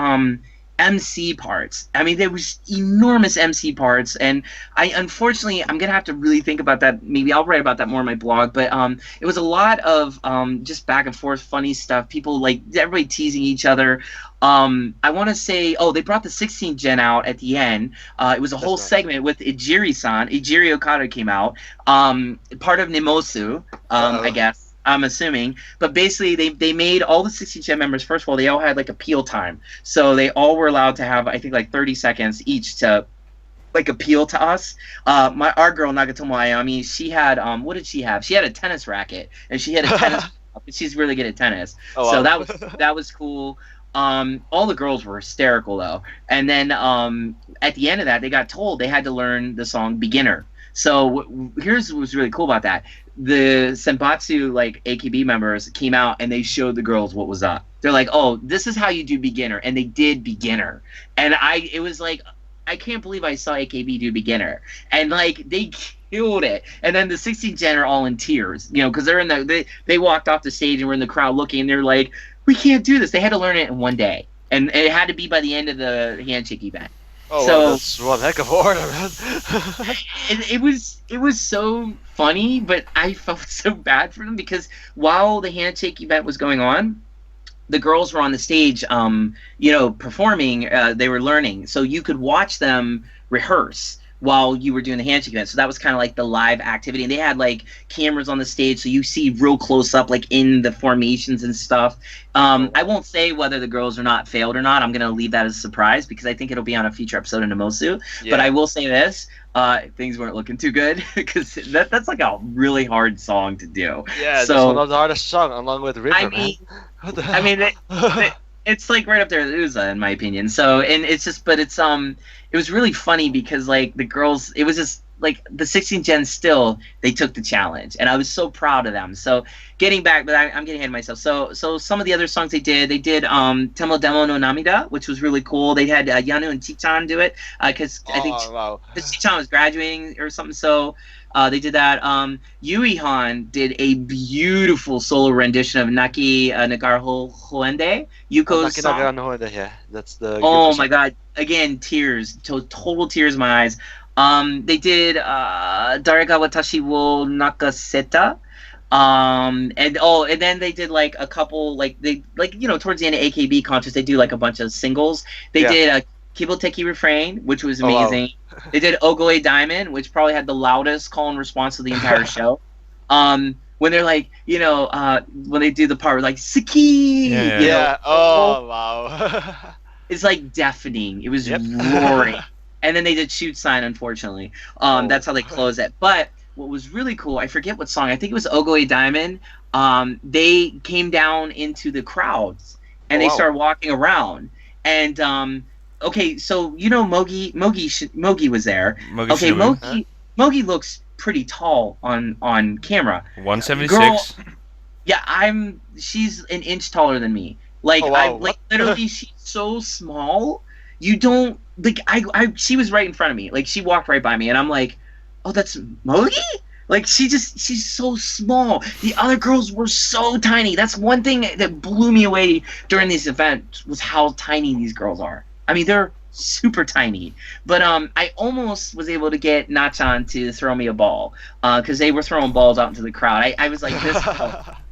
MC parts. I mean, there was enormous MC parts, and unfortunately I'm gonna have to really think about that. Maybe I'll write about that more in my blog. But it was a lot of just back and forth funny stuff. People like everybody teasing each other. I want to say, they brought the 16 gen out at the end. It was a whole segment with Ijiri-san. Ijiri Okada came out, part of Nimosu, I guess. I'm assuming, but basically they made all the 16 gen members. First of all, they all had like appeal time, so they all were allowed to have, I think, like 30 seconds each to like appeal to us. Our girl Nagatomo Ayami, she had what did she have? She had a tennis racket, and she had a tennis. She's really good at tennis, so that was cool. All the girls were hysterical though, and then at the end of that, they got told they had to learn the song "Beginner." So here's what was really cool about that. The Senbatsu like AKB members came out and they showed the girls what was up. They're like, "Oh, this is how you do Beginner," and they did Beginner. And it was like, I can't believe I saw AKB do Beginner, and like they killed it. And then the 16 gen are all in tears, because they're in they walked off the stage and were in the crowd looking, and they're like, "We can't do this." They had to learn it in one day, and it had to be by the end of the Handshake event. Oh, so, well, that's one heck of order, man. it was so funny, but I felt so bad for them because while the Handshake event was going on, the girls were on the stage, performing. They were learning, so you could watch them rehearse while you were doing the Handshake event. So that was kind of like the live activity. And they had like cameras on the stage, so you see real close up, like in the formations and stuff. I won't say whether the girls are not failed or not. I'm going to leave that as a surprise because I think it'll be on a future episode in Nimosu. Yeah. But I will say this. Things weren't looking too good because that's like a really hard song to do. Yeah, so, that's one of the hardest songs along with River. I mean, it's like right up there with Uza in my opinion. So, and it's just, but it's it was really funny because like the girls, it was just like the 16 gen still, they took the challenge, and I was so proud of them. So getting back, but I'm getting ahead of myself. So some of the other songs they did Temo Demo no Namida, which was really cool. They had Yanu and Chichan do it because I think Chichan was graduating or something. So they did that. Yui Han did a beautiful solo rendition of Naki Nagara Hoende. Yuko's song. Naki Nagara Hoende, yeah. That's the. Oh my god! Again, tears, total tears in my eyes. They did Darega Watashi wo Nakaseta. And then they did like a couple towards the end of AKB concerts they do like a bunch of singles. They did Kiboteki Refrain, which was amazing. Oh, wow. They did Ogoe Diamond, which probably had the loudest call and response of the entire show. When they're like, when they do the part where like Saki. Yeah. Oh wow. It's like deafening. It was roaring. And then they did Shoot Sign, unfortunately. That's how they close it. But what was really cool, I forget what song. I think it was Ogoe Diamond. They came down into the crowds and they started walking around. And okay, so you know Mogi was there. Mogi looks pretty tall on camera. 176. Yeah, she's an inch taller than me. Like literally she's so small. You don't like she was right in front of me. Like she walked right by me and I'm like, "Oh, that's Mogi?" Like she's so small. The other girls were so tiny. That's one thing that blew me away during this event was how tiny these girls are. I mean, they're super tiny. But I almost was able to get Nachan to throw me a ball because they were throwing balls out into the crowd. I was like this,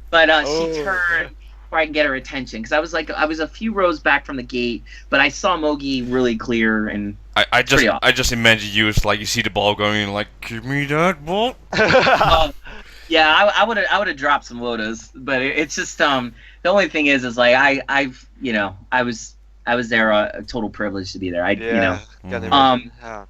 but she turned before I can get her attention because I was a few rows back from the gate, but I saw Mogi really clear and. I just imagine you as like you see the ball going and like give me that ball. Yeah, I would have dropped some lotas, but it's just the only thing is like I was there a total privilege to be there.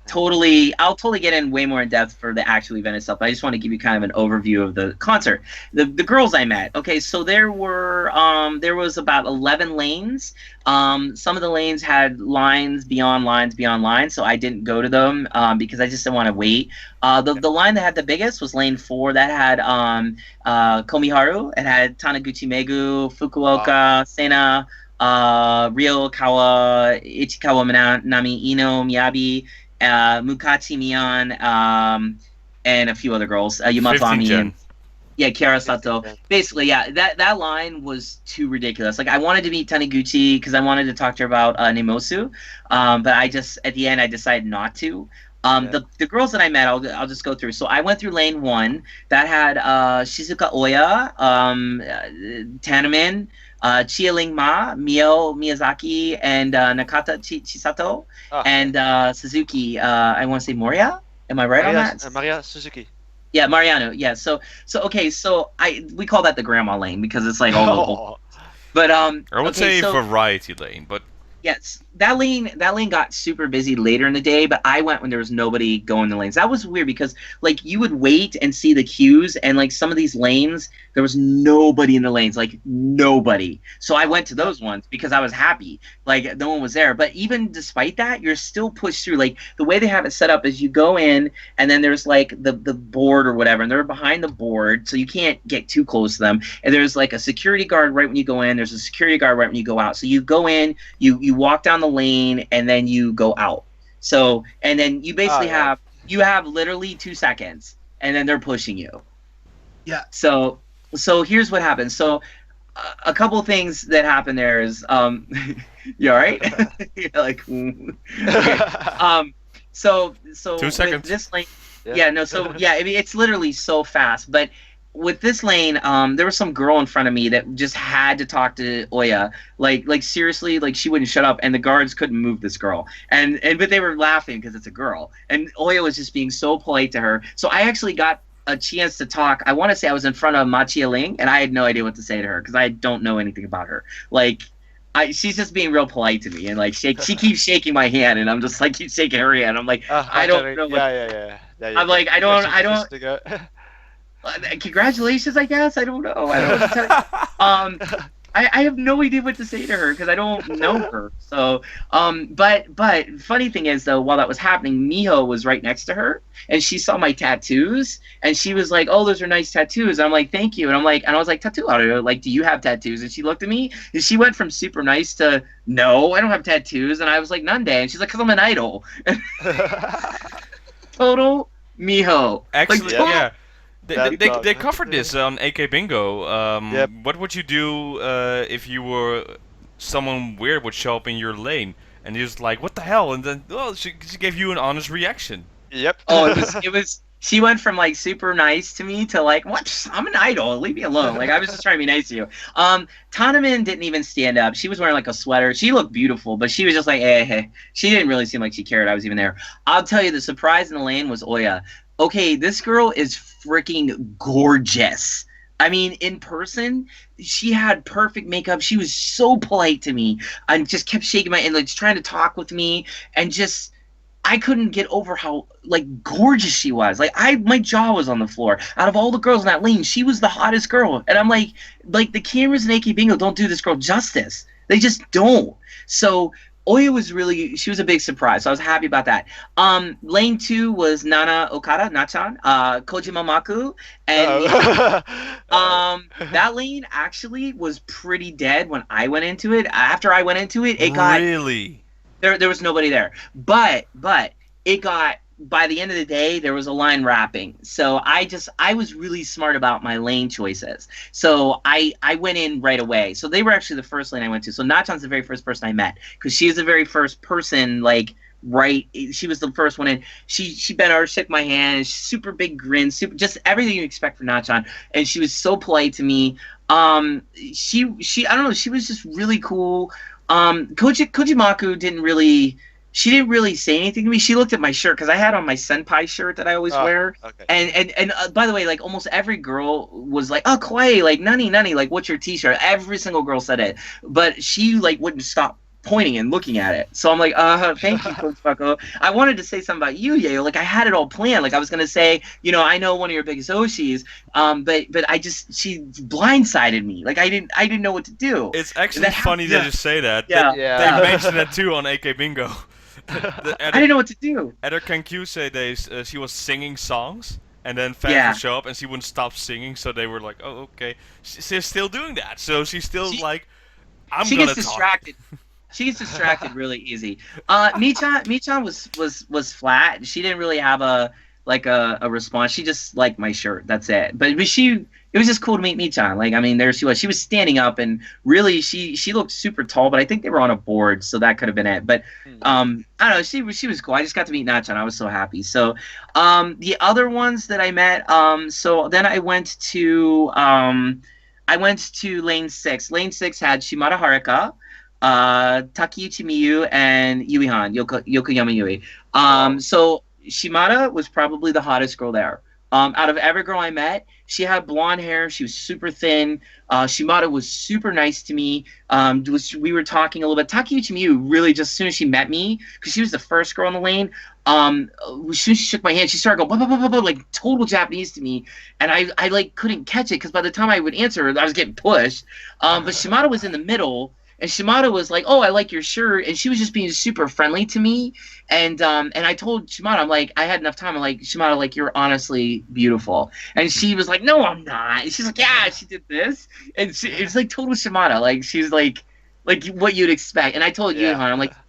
Totally. I'll totally get in way more in depth for the actual event itself. I just want to give you kind of an overview of the concert. The girls I met. Okay, so there was about 11 lanes. Some of the lanes had lines beyond lines, so I didn't go to them because I just didn't want to wait. The line that had the biggest was lane 4. That had Komiharu. It had Taniguchi Megu, Fukuoka, Sena. Ryokawa, Ichikawa Nami, Ino, Miyabi, Mukachi Mian, and a few other girls, Yamato Ami, and Kiara Sato. Basically, that line was too ridiculous. Like, I wanted to meet Taniguchi because I wanted to talk to her about Nemosu, but at the end, I decided not to. The girls that I met, I'll just go through. So I went through lane 1 that had Shizuka Oya, Tanamin, Chia-Ling Ma, Mio Miyazaki, and Nakata Chisato, and Suzuki. I want to say Moria. Am I right on that? Maria Suzuki. Yeah, Mariano. Yeah. So okay. So we call that the grandma lane because it's like all local. But I would say variety lane, but. Yes, that lane got super busy later in the day, but I went when there was nobody going the lanes. That was weird because like you would wait and see the queues, and like some of these lanes there was nobody in the lanes, like nobody. So I went to those ones because I was happy, like no one was there. But even despite that, you're still pushed through. Like the way they have it set up is you go in, and then there's like the board or whatever, and they're behind the board, so you can't get too close to them. And there's like a security guard right when you go in. There's a security guard right when you go out. So you go in, you walk down the lane, and then you go out. So and then you basically have literally 2 seconds, and then they're pushing you. Yeah. So here's what happens. So a couple things that happen there is you all right? You're like okay. So 2 seconds. This lane, I mean, it's literally so fast. But with this lane, there was some girl in front of me that just had to talk to Oya. Like seriously, like she wouldn't shut up, and the guards couldn't move this girl. But they were laughing because it's a girl, and Oya was just being so polite to her. So I actually got a chance to talk. I want to say I was in front of Ma Chia-Ling, and I had no idea what to say to her because I don't know anything about her. Like, she's just being real polite to me, and like she keeps shaking my hand, and I'm just like keep shaking her hand. I'm like, I don't know. I'm like, I don't. Congratulations, I guess. I don't know. I don't know what to tell you. I have no idea what to say to her because I don't know her. So, but funny thing is though, while that was happening, Miho was right next to her, and she saw my tattoos, and she was like, "Oh, those are nice tattoos." And I'm like, "Thank you." And I was like, "Tattoo audio? Like, do you have tattoos?" And she looked at me, and she went from super nice to, "No, I don't have tattoos." And I was like, "None day." And she's like, "Cause I'm an idol." Total Miho. Actually, like, yeah. They covered this on AK Bingo. What would you do if you were someone weird would show up in your lane and you're just like, what the hell? And then she gave you an honest reaction. Yep. Oh, it was. She went from like super nice to me to like, what? I'm an idol. Leave me alone. Like I was just trying to be nice to you. Tanamin didn't even stand up. She was wearing like a sweater. She looked beautiful, but she was just like, hey. She didn't really seem like she cared I was even there. I'll tell you, the surprise in the lane was Oya. Okay, this girl is freaking gorgeous. I mean, in person, she had perfect makeup. She was so polite to me and just kept shaking my hand, like trying to talk with me, and just I couldn't get over how like gorgeous she was. Like my jaw was on the floor. Out of all the girls in that lane, she was the hottest girl. And I'm like the cameras in AK Bingo don't do this girl justice. They just don't. So Oya she was a big surprise. So I was happy about that. Lane 2 was Nana Okada, Nachan, Kojima Maku, and that lane actually was pretty dead when I went into it. After I went into it, it got really. There was nobody there, but it got, by the end of the day, there was a line wrapping. So I was really smart about my lane choices. So I went in right away. So they were actually the first lane I went to. So Nachan's the very first person I met, because she is the very first person, like, right. She was the first one in. She bent over, shook my hand, super big grin, super, just everything you expect from Nachan. And she was so polite to me. She I don't know, she was just really cool. Kojimaku didn't really say anything to me. She looked at my shirt, because I had on my senpai shirt that I always wear. Okay. And by the way, like, almost every girl was like, "Oh, kawaii," like, "Nani, like, what's your t-shirt?" Every single girl said it, but she like wouldn't stop pointing and looking at it. So I'm like, thank you, Coach Bucko. I wanted to say something about you, Yayo. Like, I had it all planned. Like, I was gonna say, I know one of your biggest Oshis, but she blindsided me. Like, I didn't know what to do. It's actually funny that you say that. Yeah. They mentioned it too on AK Bingo. I didn't know what to do. At her Kankyu say she was singing songs, and then fans would show up and she wouldn't stop singing, so they were like, "Oh, okay." She's still doing that, so she's still like, "I'm gonna talk." Distracted. She gets distracted really easy. Michan was flat. She didn't really have a response. She just liked my shirt. That's it. But it was just cool to meet Michan. Like, I mean, there she was. She was standing up, and really she looked super tall. But I think they were on a board, so that could have been it. But I don't know. She was cool. I just got to meet Nachan. I was so happy. So the other ones that I met. So then I went to lane 6. Lane 6 had Shimada Haruka, Takeuchi Miyu, and Yuihan, Yokoyama Yui. So Shimada was probably the hottest girl there. Out of every girl I met, she had blonde hair. She was super thin. Shimada was super nice to me. We were talking a little bit. Takeuchi Miyu really, just as soon as she met me, because she was the first girl in the lane, as soon as she shook my hand, she started going, blah, blah, blah, blah, like total Japanese to me. And I like couldn't catch it, because by the time I would answer her, I was getting pushed. But Shimada was in the middle. And Shimada was like, "Oh, I like your shirt," and she was just being super friendly to me. And I told Shimada, I'm like, I had enough time. I'm like, Shimada, like, you're honestly beautiful. And she was like, "No, I'm not." And she's like, "Yeah, she did this," and it's like total Shimada. Like, she's like what you'd expect. And I told Yuhan,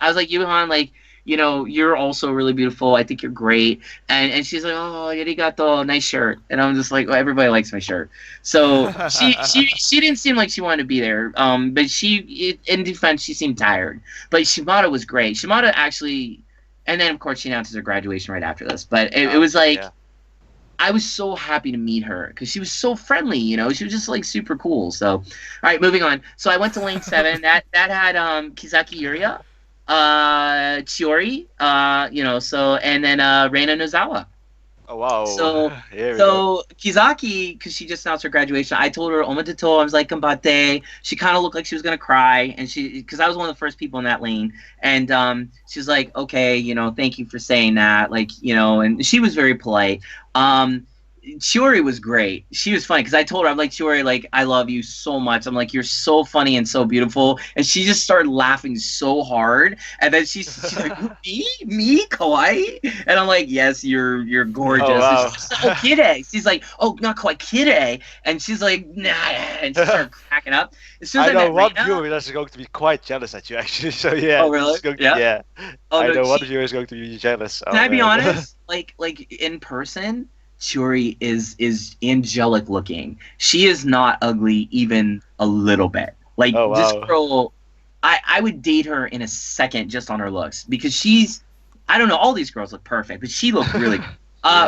I was like, Yuhan, like, you're also really beautiful. I think you're great. And she's like, "Oh, arigato, nice shirt." And I'm just like, well, everybody likes my shirt. So she didn't seem like she wanted to be there. But in defense, she seemed tired. But Shimada was great. Shimada actually, and then of course she announces her graduation right after this. But it was like, I was so happy to meet her, because she was so friendly. She was just like super cool. So, all right, moving on. So I went to lane 7. That had Kizaki Yuria, Chiori, and then Reina Nozawa. Oh, wow. So Kizaki, because she just announced her graduation, I told her omedetou. I was like, "Ganbatte." She kind of looked like she was gonna cry, and because I was one of the first people in that lane, and she was like, "Okay, thank you for saying that," like, and she was very polite. Chiori was great. She was funny, because I told her, I'm like, "Chiori, like, I love you so much. I'm like, you're so funny and so beautiful." And she just started laughing so hard. And then she's like, me, kawaii? And I'm like, "Yes, you're gorgeous." Oh, wow. And she's like, "Oh, kire." She's like, "Oh, not kawaii, kire." And she's like, "Nah." And she started cracking up. As soon as I know one Reina, viewer is going to be quite jealous at you, actually. So yeah. Oh, really? Yeah. Oh, I no, know one viewer is going to be jealous. Can I be honest? Like in person, Chiori is angelic looking. She is not ugly even a little bit. Like, oh, wow. This girl, I would date her in a second just on her looks, because she's, I don't know, all these girls look perfect, but she looked really good.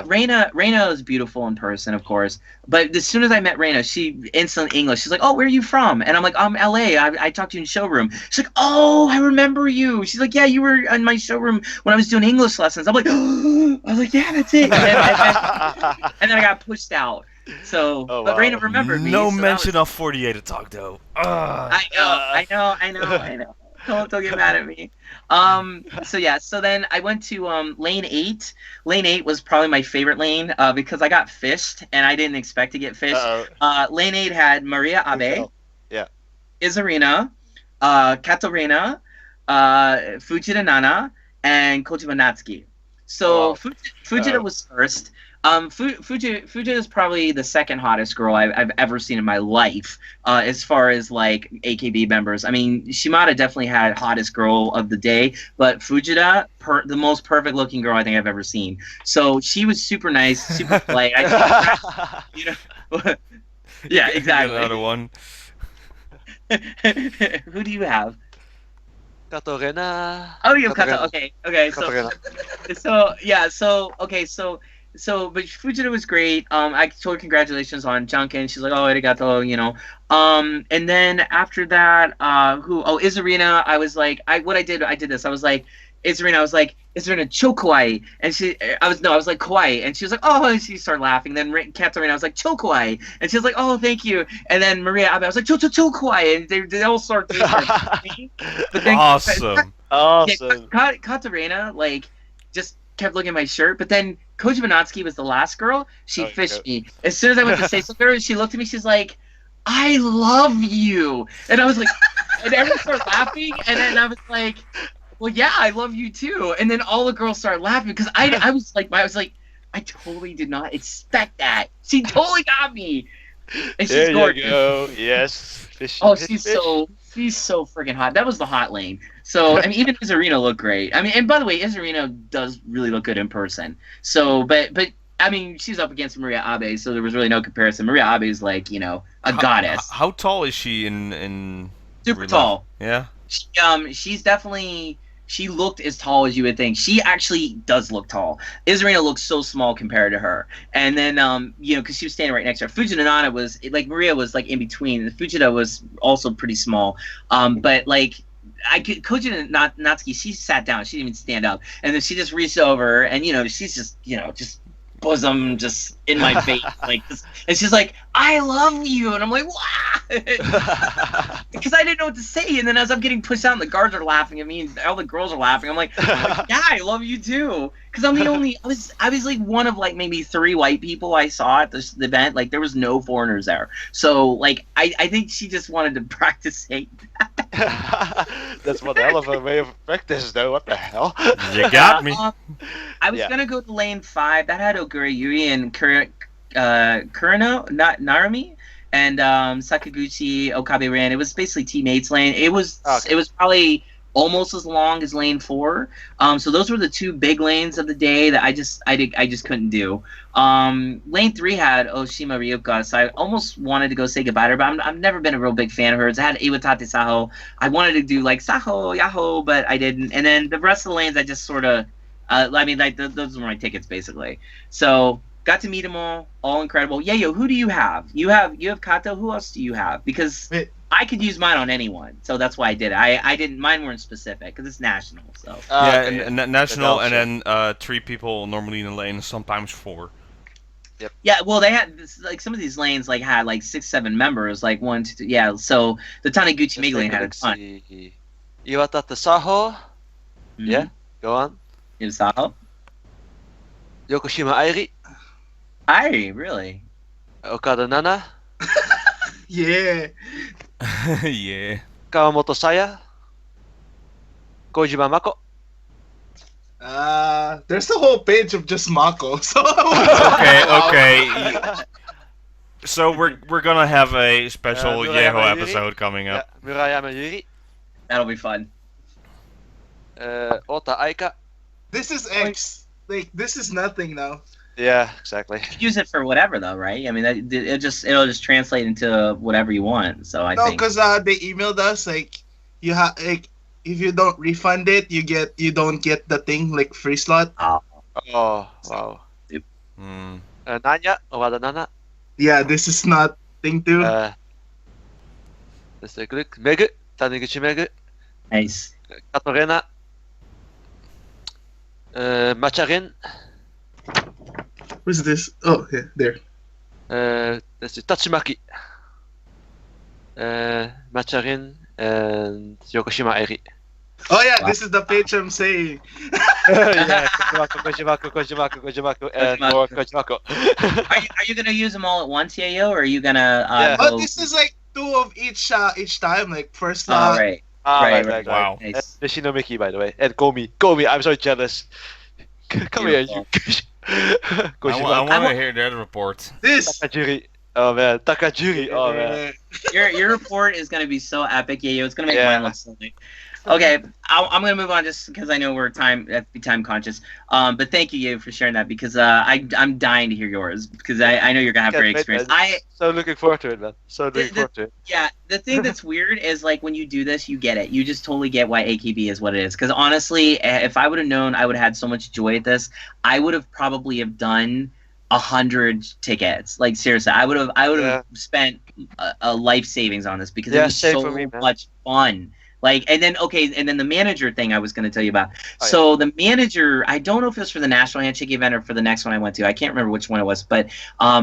Reina is beautiful in person, of course. But as soon as I met Reina, she instantly English. She's like, "Oh, where are you from?" And I'm like, "I'm LA. I talked to you in showroom." She's like, "Oh, I remember you." She's like, "Yeah, you were in my showroom when I was doing English lessons." I'm like, I was like, "Yeah, that's it." And then I got pushed out. So, but Reina remembered me. No so mention of 48 Attack, though. I know. Don't get mad at me. So yeah, so then I went to lane 8. Lane 8 was probably my favorite lane because I got fished and I didn't expect to get fished. Lane 8 had Maria Abe, yeah, Izarina, Katarina, Fujita Nana, and Kojima Natsuki. So Fujita was first. Fujita is probably the second hottest girl I've ever seen in my life, as far as like AKB members. I mean, Shimada definitely had hottest girl of the day, but Fujita, the most perfect looking girl I think I've ever seen. So she was super nice, super polite. You know, yeah, exactly. Another one. Who do you have? Katarina. Oh, you have Kato. Okay. But Fujita was great. I told her congratulations on Junkin. She's like, oh, arigato, you know. And then after that, Izarina, I was like, I did this. I was like, Izarina chokoi. And I was like, kawaii. And she was like, oh, and she started laughing. Then Katarina, I was like, chokoi. And she was like, oh, thank you. And then Maria, I was like, chokoi. And they all started doing But then, awesome. Awesome. Katarina, like, just kept looking at my shirt. But then Kojima Natsuki was the last girl. She fished me. As soon as I went to say something to her, she looked at me. She's like, I love you. And I was like, and everyone started laughing. And then I was like, well, yeah, I love you too. And then all the girls started laughing because I was like, I totally did not expect that. She totally got me. And she's gorgeous. You go. Yes. Fish, she's so freaking hot. That was the hot lane. So I mean, even Izarina looked great. I mean, and by the way, Izarina does really look good in person. So, but I mean, she's up against Maria Abe, so there was really no comparison. Maria Abe is like, you know, a goddess. How tall is she in super tall? Yeah. She's definitely. She looked as tall as you would think. She actually does look tall. Izarina looks so small compared to her. And then, you know, because she was standing right next to her. Fujita Nana was, like, Maria was, like, in between. Fujita was also pretty small. But, like, Kojima Natsuki, she sat down. She didn't even stand up. And then she just reached over, and, you know, she's just, you know, just bosom just in my face like this. And she's like, I love you. And I'm like, wow. Because I didn't know what to say. And then as I'm getting pushed out and the guards are laughing at me and all the girls are laughing, I'm like, yeah, I love you too. Because I'm the only, I was like one of like maybe 3 white people I saw at this event. Like there was no foreigners there. So like, I think she just wanted to practice saying that. That's one hell of a way of practice though. What the hell? You got me. I was going to go to lane 5. That had Ogura Yuri and Kurano, not Narumi, and Sakaguchi, Okabe ran. It was basically teammates lane. It was probably almost as long as lane 4. So those were the 2 big lanes of the day that I just couldn't do. Lane 3 had Oshima Ryuka, so I almost wanted to go say goodbye to her, but I've never been a real big fan of hers. I had Iwatate Saho. I wanted to do like Saho, Yaho, but I didn't. And then the rest of the lanes I just sort of, I mean, like those were my tickets basically. So got to meet them all incredible. Yayo, who do you have? You have Kato. Who else do you have? Because I could use mine on anyone, so that's why I did it. I didn't. Mine weren't specific because it's national. So and national, and then 3 people normally in a lane, sometimes 4. Yep. Yeah, well, they had like some of these lanes like had like 6, 7 members, like 1, 2, 3. Yeah, so the Taniguchi Mega lane had a ton. Iwatate Saho. Yeah, go on. Saho. Yokoshima Airi. Airi, really? Okada Nana. Yeah. Yeah. Kawamoto Saya. Kojima Mako. There's a whole page of just Mako. So okay. So we're gonna have a special Yeho episode coming up. Yeah. Murayama Yuri. That'll be fun. Ota Aika. This is X. Like this is nothing now. Yeah, exactly. Use it for whatever though, right? I mean, it'll just translate into whatever you want. So I think. No, because they emailed us like you have like if you don't refund it, you don't get the thing like free slot. Oh wow. Nanya, Owada Nana. Yeah, this is not thing too. Let's take a look. Megu, Taniguchi Megu. Nice. Katorena. Macharin. What's this? Oh, yeah, there. Let's see, Tatsumaki. Macharin and Yokoshima Eri. Oh yeah, this is the page I'm saying. Yeah, Kojimaku, and more Kojimaku. Are you gonna use them all at once, Yayo, or are you gonna Yeah. go? Oh, this is like 2 of each time. Like first Oh, lot. right. Right. Wow. Nice. And Shinomiki, by the way, and Gomi, I'm so jealous. Come here, you. I Kojimaku. want to hear the other report. This. Takajiri. Oh man, Takajiri. Oh man. Your report is gonna be so epic, Yayo. It's gonna make mine look silly. Okay, I'm gonna move on just because I know we're time conscious. But thank you, Yayo, for sharing that because I'm dying to hear yours because I know you're gonna have great experience. So looking forward to it, man. So looking forward to it. Yeah, the thing that's weird is like when you do this, you get it. You just totally get why AKB is what it is. Because honestly, if I would have known, I would have had so much joy at this. I would have probably have done 100 tickets. Like seriously, I would have spent a life savings on this because it was so much fun. Like, and then the manager thing I was going to tell you about. So the manager, I don't know if it was for the National Handshake event or for the next one I went to. I can't remember which one it was, but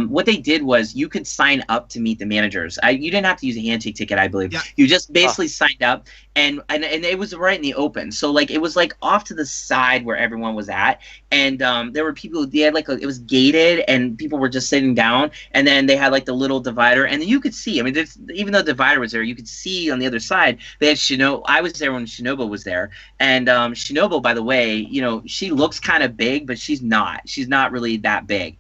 what they did was you could sign up to meet the managers. You didn't have to use a handshake ticket, I believe. Yeah. You just basically signed up, and it was right in the open. So like it was like off to the side where everyone was at, and there were people. They had like it was gated, and people were just sitting down, and then they had like the little divider, and then you could see. I mean, even though the divider was there, you could see on the other side they had I was there when Shinobu was there, and Shinobu, by the way, you know, she looks kind of big, but she's not. She's not really that big.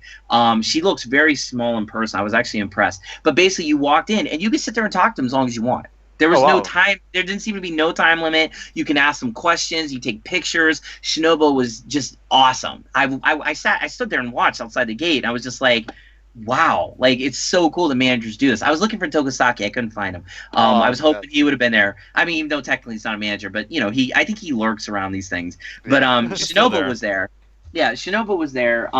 She looks very small in person. I was actually impressed. But basically, you walked in, and you could sit there and talk to them as long as you want. There was no time. There didn't seem to be no time limit. You can ask them questions. You take pictures. Shinobu was just awesome. I stood there and watched outside the gate. And I was just like, wow, like it's so cool the managers do this. I was looking for Tokusaki, I couldn't find him. I was hoping he would have been there. I mean, even though technically he's not a manager, but you know, I think he lurks around these things. But Shinobu was there. Yeah, Shinobu was there.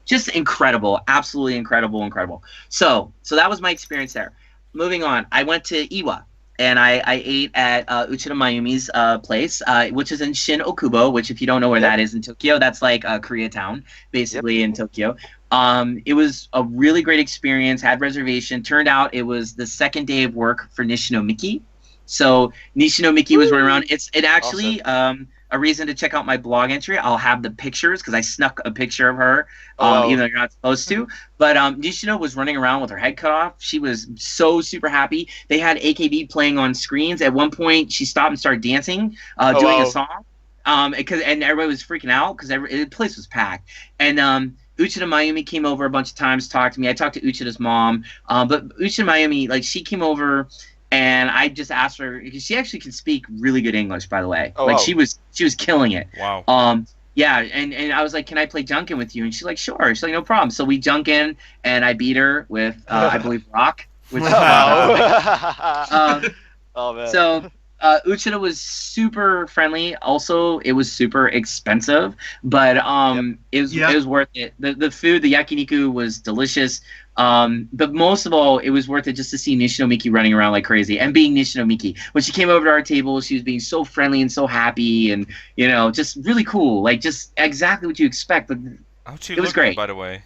Just incredible, absolutely incredible. So that was my experience there. Moving on, I went to Iwa. And I ate at Uchida Mayumi's place, which is in Shin Okubo, which if you don't know where that is in Tokyo, that's like Koreatown, basically in Tokyo. It was a really great experience, had reservation. Turned out it was the second day of work for Nishinomiki. So Nishinomiki was running around. It actually a reason to check out my blog entry. I'll have the pictures because I snuck a picture of her, even though you're not supposed to. But Nishino was running around with her head cut off. She was so super happy. They had AKB playing on screens. At one point, she stopped and started dancing, doing a song. And everybody was freaking out because the place was packed. And Uchida Mayumi came over a bunch of times, talked to me. I talked to Uchida's mom. But Uchida Mayumi, like, she came over. And I just asked her because she actually can speak really good English, by the way. She was killing it. Wow. Yeah, and I was like, "Can I play Junkin with you?" And she's like, "Sure." She's like, "No problem." So we Junkin, and I beat her with I believe Rock. Which is oh man. So Uchida was super friendly. Also, it was super expensive, but it was worth it. The food, the yakiniku was delicious. But most of all, it was worth it just to see Nishinomiki running around like crazy and being Nishinomiki. When she came over to our table, she was being so friendly and so happy and, you know, just really cool. Like, just exactly what you expect. It was great. By the way.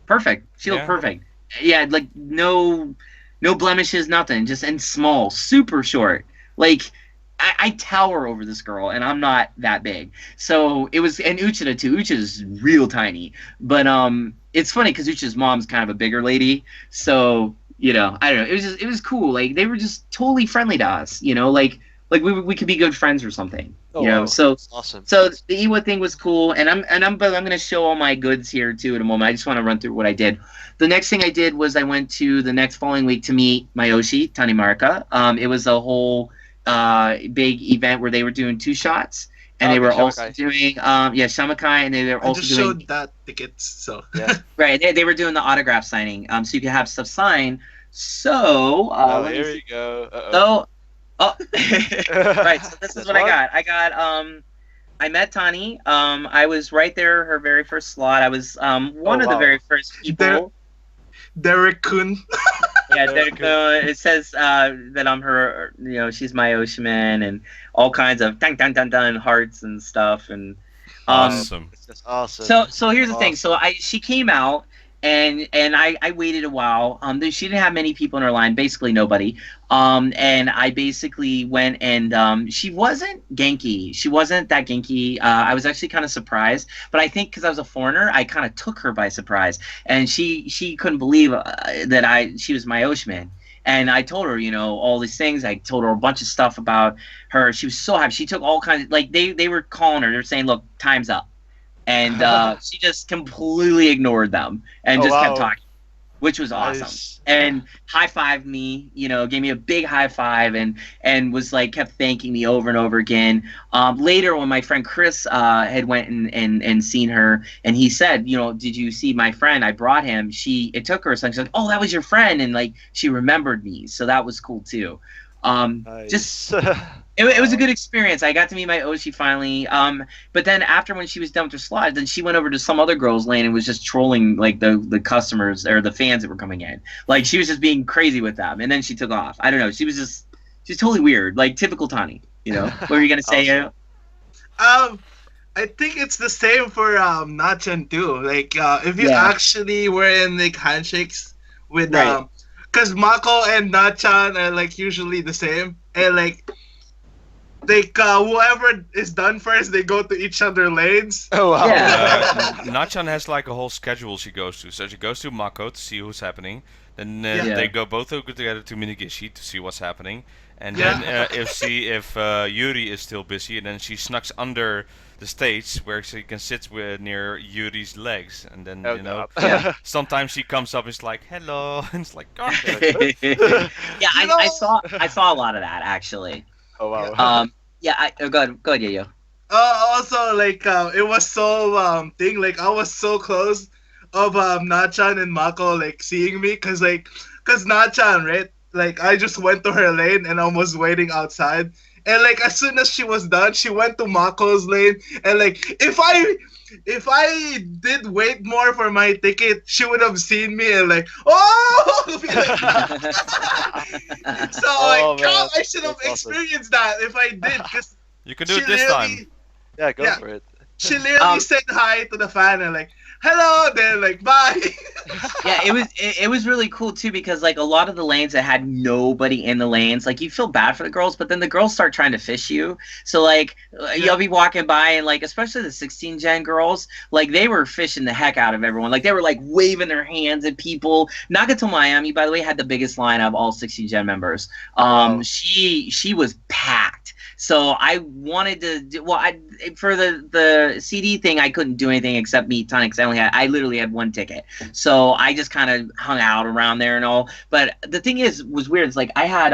Perfect. She looked perfect. Yeah, like, no blemishes, nothing. Just, and small, super short. Like, I tower over this girl, and I'm not that big. So it was, and Uchida too. Uchida's real tiny, but it's funny because Uchida's mom's kind of a bigger lady. So you know, I don't know. It was cool. Like they were just totally friendly to us. You know, like we could be good friends or something. You know, so awesome. So the Iwa thing was cool, and I'm gonna show all my goods here too in a moment. I just want to run through what I did. The next thing I did was I went to the next following week to meet Mayoshi Tanimarika. It was a whole big event where they were doing 2 shots, and they were also doing Shamakai, and they were also doing. I just showed that tickets, so yeah. Right, they were doing the autograph signing, so you could have stuff signed. So here we go. Right, so this is what I got. I met Tani. I was right there, her very first slot. I was one of the very first people. Derrick-kun. Yeah, it says that I'm her, you know, she's my Oshiman and all kinds of dun hearts and stuff and awesome. It's just awesome. So here's the thing. So she came out and I waited a while. She didn't have many people in her line, basically nobody. And I basically went and she wasn't Genki. She wasn't that Genki. I was actually kind of surprised, but I think because I was a foreigner, I kind of took her by surprise, and she couldn't believe that she was my Oshman. And I told her, you know, all these things. I told her a bunch of stuff about her. She was so happy. She took all kinds of, like, they were calling her. They're saying, look, time's up. And she just completely ignored them and just kept talking, which was awesome. Nice. And high-fived me, you know, gave me a big high five and was like, kept thanking me over and over again. Later, when my friend Chris had went and seen her, and he said, you know, did you see my friend? I brought him. It took her a second. She's like, oh, that was your friend. And like, she remembered me. So that was cool too. Nice. It was a good experience. I got to meet my Oshi finally. But then after, when she was done with her slide, then she went over to some other girl's lane and was just trolling like the customers or the fans that were coming in. Like, she was just being crazy with them, and then she took off. I don't know. She's totally weird, like typical Tani. You know, what were you gonna say? Awesome. I think it's the same for Nachan too. Like, if you actually were in like handshakes with because Mako and Nachan are like usually the same, and like whoever is done first, they go to each other lanes. Oh wow! Yeah. Nachan has like a whole schedule she goes to. So she goes to Mako to see who's happening. Then they both go together to Minigishi to see what's happening. And then if Yuri is still busy, and then she snucks under the stage where she can sit near Yuri's legs, and then sometimes she comes up and is like, "Hello," and it's like, "God." I saw a lot of that actually. Oh wow. Go ahead, Yayo. Also, like, it was so like I was so close of Nachan and Mako like seeing me, cause Nachan, right? Like, I just went to her lane and I was waiting outside, and like as soon as she was done, she went to Mako's lane, and like if I did wait more for my ticket, she would have seen me and like, oh! So like, God, I should have experienced that if I did, because you can do it this time. Yeah, go for it. She literally said hi to the fan and like, hello, then like, bye. It was really cool too, because like a lot of the lanes that had nobody in the lanes, like, you feel bad for the girls, but then the girls start trying to fish you. So like you'll be walking by and like, especially the 16 gen girls, like they were fishing the heck out of everyone. Like they were like waving their hands at people. Nagato Miami, by the way, had the biggest line of all 16 gen members. She was packed. So I wanted to do, for the CD thing, I couldn't do anything except meet Tani, because I literally had one ticket. So I just kind of hung out around there and all. But the thing was weird. It's like I had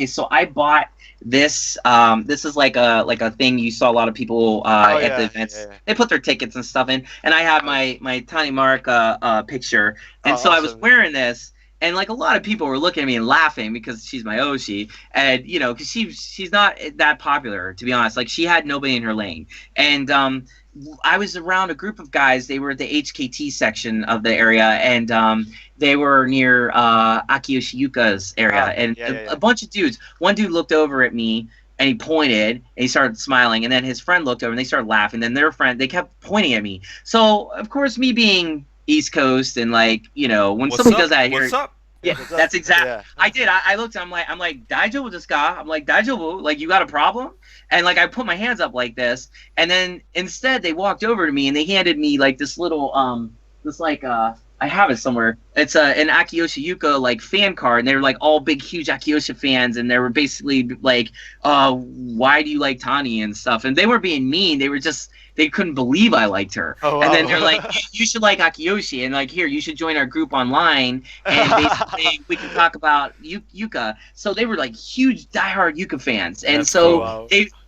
so I bought this. This is like a thing you saw a lot of people at the events. Yeah. They put their tickets and stuff in, and I had my Tani Mark picture, and so awesome. I was wearing this. And like a lot of people were looking at me and laughing because she's my Oshi, and you know, because she's not that popular, to be honest. Like, she had nobody in her lane, and I was around a group of guys. They were at the HKT section of the area, and they were near Akiyoshi Yuka's area, and a bunch of dudes. One dude looked over at me and he pointed and he started smiling, and then his friend looked over and they started laughing. Then their friend, they kept pointing at me. So of course, me being East Coast, and like, you know, when somebody does that here, yeah, that's exactly. Yeah. I did. I looked. I'm like, Daijobu desu ka? I'm like, Daijobu, like, you got a problem? And like, I put my hands up like this, and then instead they walked over to me and they handed me like this little I have it somewhere. It's an Akiyoshi Yuka like fan card, and they were like all big, huge Akiyoshi fans, and they were basically like, why do you like Tani and stuff? And they weren't being mean. They were just, they couldn't believe I liked her. Oh, wow. And then they're like, you should like Akiyoshi, and like, here, you should join our group online, and basically we can talk about Yuka. So they were like huge, diehard Yuka fans, and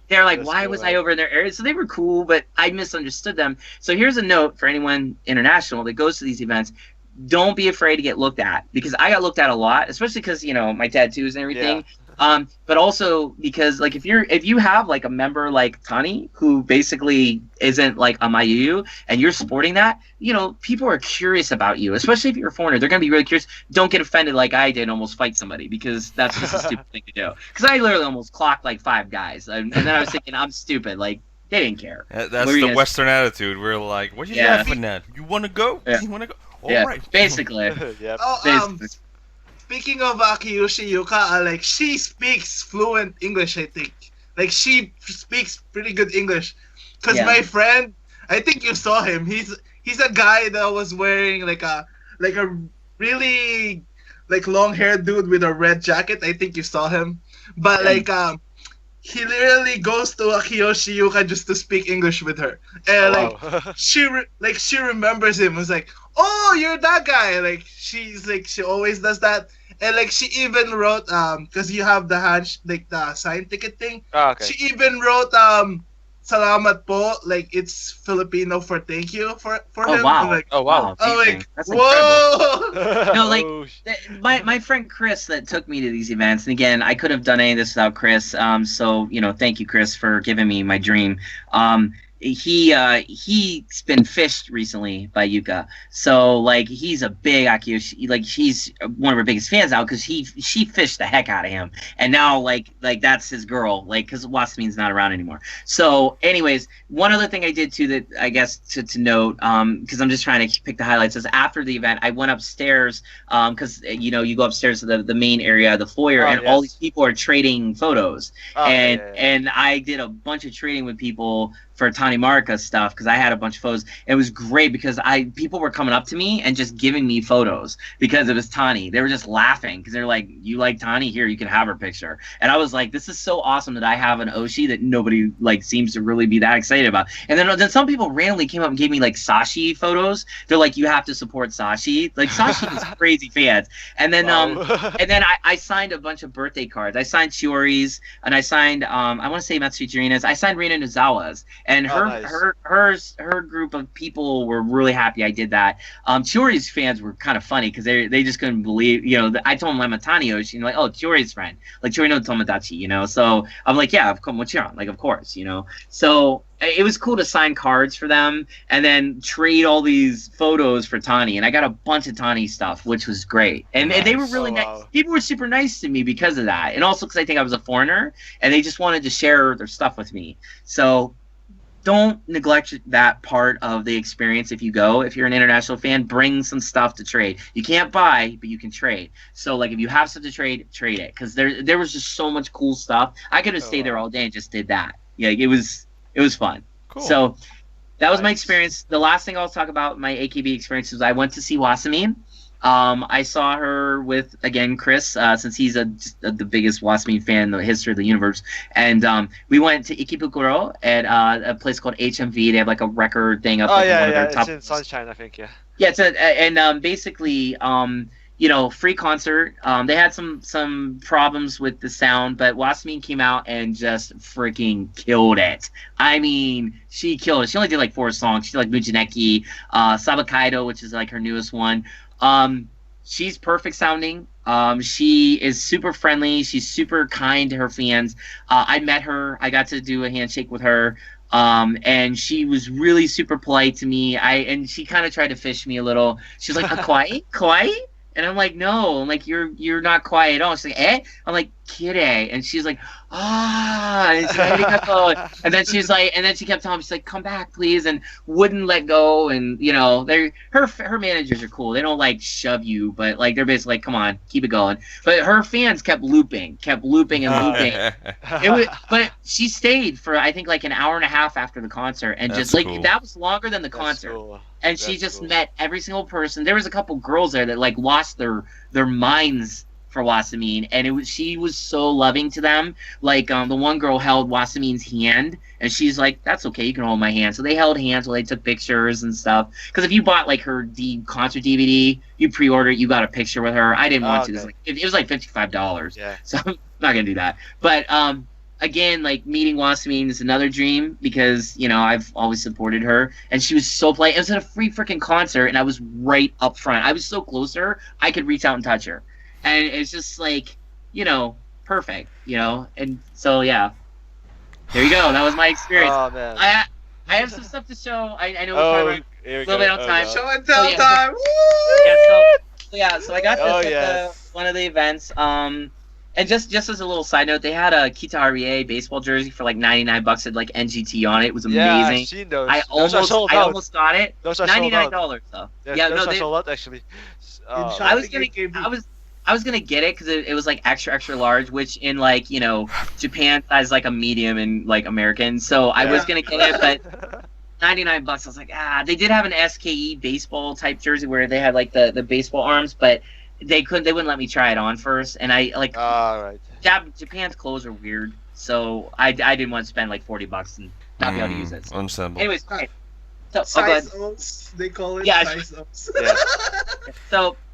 they're like, why was I over in their area? So they were cool, but I misunderstood them. So here's a note for anyone international that goes to these events. Don't be afraid to get looked at, because I got looked at a lot, especially because, you know, my tattoos and everything. Yeah. But also because, like, if you have like a member like Tani who basically isn't like a Mayu, and you're sporting that, you know, people are curious about you, especially if you're a foreigner. They're gonna be really curious. Don't get offended like I did and almost fight somebody, because that's just a stupid thing to do. Because I literally almost clocked like 5 guys, and then I was thinking, I'm stupid. Like, they didn't care. That's the Western attitude. We're like, what are you laughing at? You want to go? Yeah. You want to go? Basically. Yep. Speaking of Akiyoshi Yuka, like she speaks fluent English. I think like she speaks pretty good English. Cause my friend, I think you saw him. He's a guy that was wearing like a really like long haired dude with a red jacket. I think you saw him. But he literally goes to Akiyoshi Yuka just to speak English with her, and she remembers him. It's like, oh, you're that guy. Like she always does that, and like she even wrote because you have the sign ticket thing. Oh, okay. She even wrote Salamat po, like it's Filipino for thank you for him. Wow. Like, oh wow! Oh, like that's whoa! Incredible. No, like my friend Chris that took me to these events, and again, I couldn't have done any of this without Chris. So thank you, Chris, for giving me my dream. He's been fished recently by Yuka, so like he's a big Akiyoshi, like he's one of her biggest fans now because she fished the heck out of him, and now like that's his girl, like because Wasamine's not around anymore. So anyways, one other thing I did too that I guess to note, because I'm just trying to pick the highlights, is after the event I went upstairs because you go upstairs to the main area, the foyer, and all these people are trading photos, and I did a bunch of trading with people for Tani Marika stuff because I had a bunch of photos. It was great because people were coming up to me and just giving me photos because it was Tani. They were just laughing because they're like, "You like Tani? Here, you can have her picture." And I was like, "This is so awesome that I have an Oshi that nobody like seems to really be that excited about." And then some people randomly came up and gave me like Sashi photos. They're like, "You have to support Sashi." Like Sashi is crazy fans. And then I signed a bunch of birthday cards. I signed Chiori's and I signed I want to say Matsuchirina's. I signed Rina Nozawa's. And her group of people were really happy I did that. Chiori's fans were kind of funny because they just couldn't believe, I told them I'm a Tani Oshi, and like, oh, Chiori's friend, like Chiori no Tomodachi, So I'm like, yeah, of course, like of course, So it was cool to sign cards for them and then trade all these photos for Tani, and I got a bunch of Tani stuff, which was great. And they were really nice. People were super nice to me because of that, and also because I think I was a foreigner, and they just wanted to share their stuff with me. So don't neglect that part of the experience if you go. If you're an international fan, bring some stuff to trade. You can't buy, but you can trade. So, like, if you have stuff to trade it. Because there was just so much cool stuff. I could have stayed there all day and just did that. Yeah, it was fun. Cool. So that was my experience. The last thing I'll talk about my AKB experience was I went to see Wasamine. I saw her with, again, Chris, since he's the biggest Wasamine fan in the history of the universe. And we went to Ikebukuro at a place called HMV. They have like a record thing up. It's in Sunshine, I think, yeah. Yeah, basically, free concert. They had some problems with the sound, but Wasamine came out and just freaking killed it. I mean, she killed it. She only did like 4 songs. She did like Mujineki, Sabakaido, which is like her newest one. She's perfect sounding. She is super friendly. She's super kind to her fans. I met her. I got to do a handshake with her. And she was really super polite to me. And she kind of tried to fish me a little. She's like, kawaii? And I'm like, no. I'm like, you're not quiet at all. She's like, eh? I'm like, kire. And she's like, and then she kept telling me, she's like, come back, please, and wouldn't let go. And her managers are cool. They don't like shove you, but like they're basically like, come on, keep it going. But her fans kept looping and looping. But she stayed for I think like an hour and a half after the concert, and That's just like cool. That was longer than the concert. Cool. And she just met every single person. There was a couple girls there that like lost their minds for Wasamine, and she was so loving to them. Like the one girl held Wasamine's hand, and she's like, "That's okay, you can hold my hand." So they held hands while they took pictures and stuff. Because if you bought like her concert DVD, you pre-order it, you got a picture with her. I didn't want to. It was like $55. Yeah. So I'm not gonna do that. But again, like meeting Wasamine is another dream because I've always supported her, and she was so polite. It was at a free freaking concert, and I was right up front. I was so close to her, I could reach out and touch her. And it's just like, perfect, And so, yeah. There you go. That was my experience. Oh, man. I have some stuff to show. I know we're running a little bit on time. Show and tell time. So I got this at one of the events. And And just as a little side note, they had a Kita REA baseball jersey for like $99 at like NGT on it. It was amazing. Yeah, I've seen those. I Those are sold out. almost got it. Those are sold out. $99 though. Yeah, no, those are they, sold out actually. I was gonna get it because it was like extra large, which in like Japan size like a medium in like American. So I was gonna get it, but $99. I was like, they did have an SKE baseball type jersey where they had like the baseball arms, but they wouldn't let me try it on first, and I like. Right. Japan's clothes are weird, so I didn't want to spend like $40 and not be able to use it. So. Understandable. Anyways, okay. So, size O's, they call it size O's. Yeah.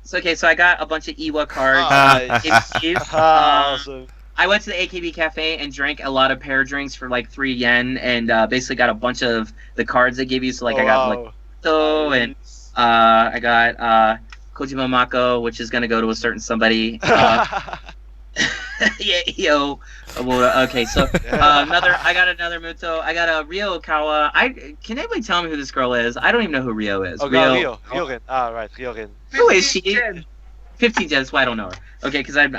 So I got a bunch of Iwa cards. Awesome. I went to the AKB cafe and drank a lot of pair drinks for like 3 yen, and basically got a bunch of the cards they give you. So like I got like and I got Kojima Mako, which is gonna go to a certain somebody. Well, okay, so I got another Muto. I got a Ryo Okawa. Can anybody tell me who this girl is? I don't even know who Ryo is. Ryo. Ryogen. Right, Ryogen. Who is she? 15 Gen, that's why I don't know her. Okay, because I'm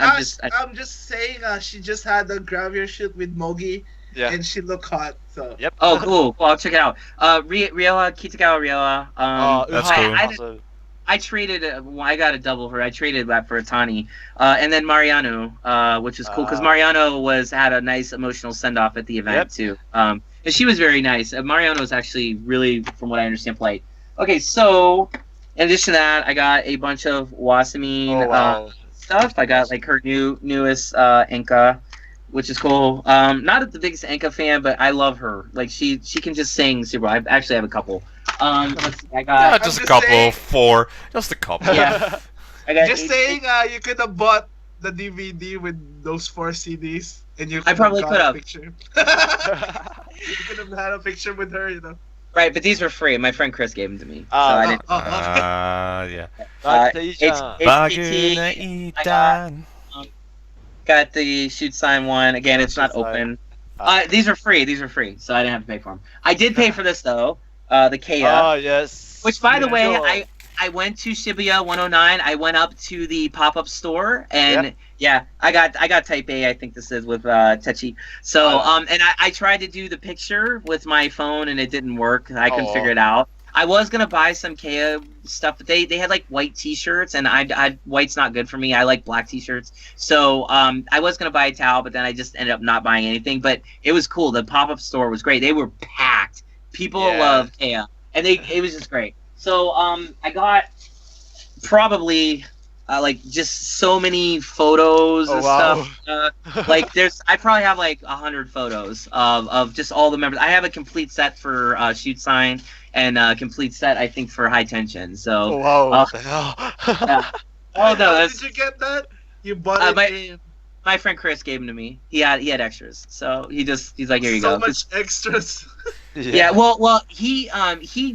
just saying she just had a gravure shoot with Mogi, and she looked hot. So. Yep. Oh, cool. Well, I'll check it out. Ryoha, Kitagawa Ryoha. That's cool. I traded. I got a double her. I traded that for a Tani, and then Mariano, which is cool because Mariano had a nice emotional send off at the event too. And she was very nice. Mariano was actually really, from what I understand, polite. Okay, so in addition to that, I got a bunch of Wasamine stuff. I got like her newest Enka, which is cool. Not the biggest Enka fan, but I love her. Like she can just sing super. I actually have a couple. Let's see, I got just a couple, 4, just a couple. Yeah. I got just saying, you could have bought the DVD with those 4 CDs, and I probably could have. You could have had a picture with her, Right, but these were free. My friend Chris gave them to me. Yeah. Got the shoot sign one. Again, it's not open. These are free, so I didn't have to pay for them. I did pay for this though. The Kea. Oh yes. Which, by the way, I went to Shibuya 109. I went up to the pop-up store, and I got Type A. I think this is with Techi. So and I tried to do the picture with my phone, and it didn't work. I couldn't figure it out. I was gonna buy some Kea stuff, but they had like white T-shirts, and I white's not good for me. I like black T-shirts. So I was gonna buy a towel, but then I just ended up not buying anything. But it was cool. The pop-up store was great. They were packed. People love Kea, and it was just great. So I got probably like just so many photos and stuff. Like I probably have like 100 photos of just all the members. I have a complete set for shoot sign and a complete set I think for high tension. So what the hell? Oh no! Did you get that? You bought it. My friend Chris gave them to me. He had extras, so he's like, here you go. So much extras. Yeah, well, he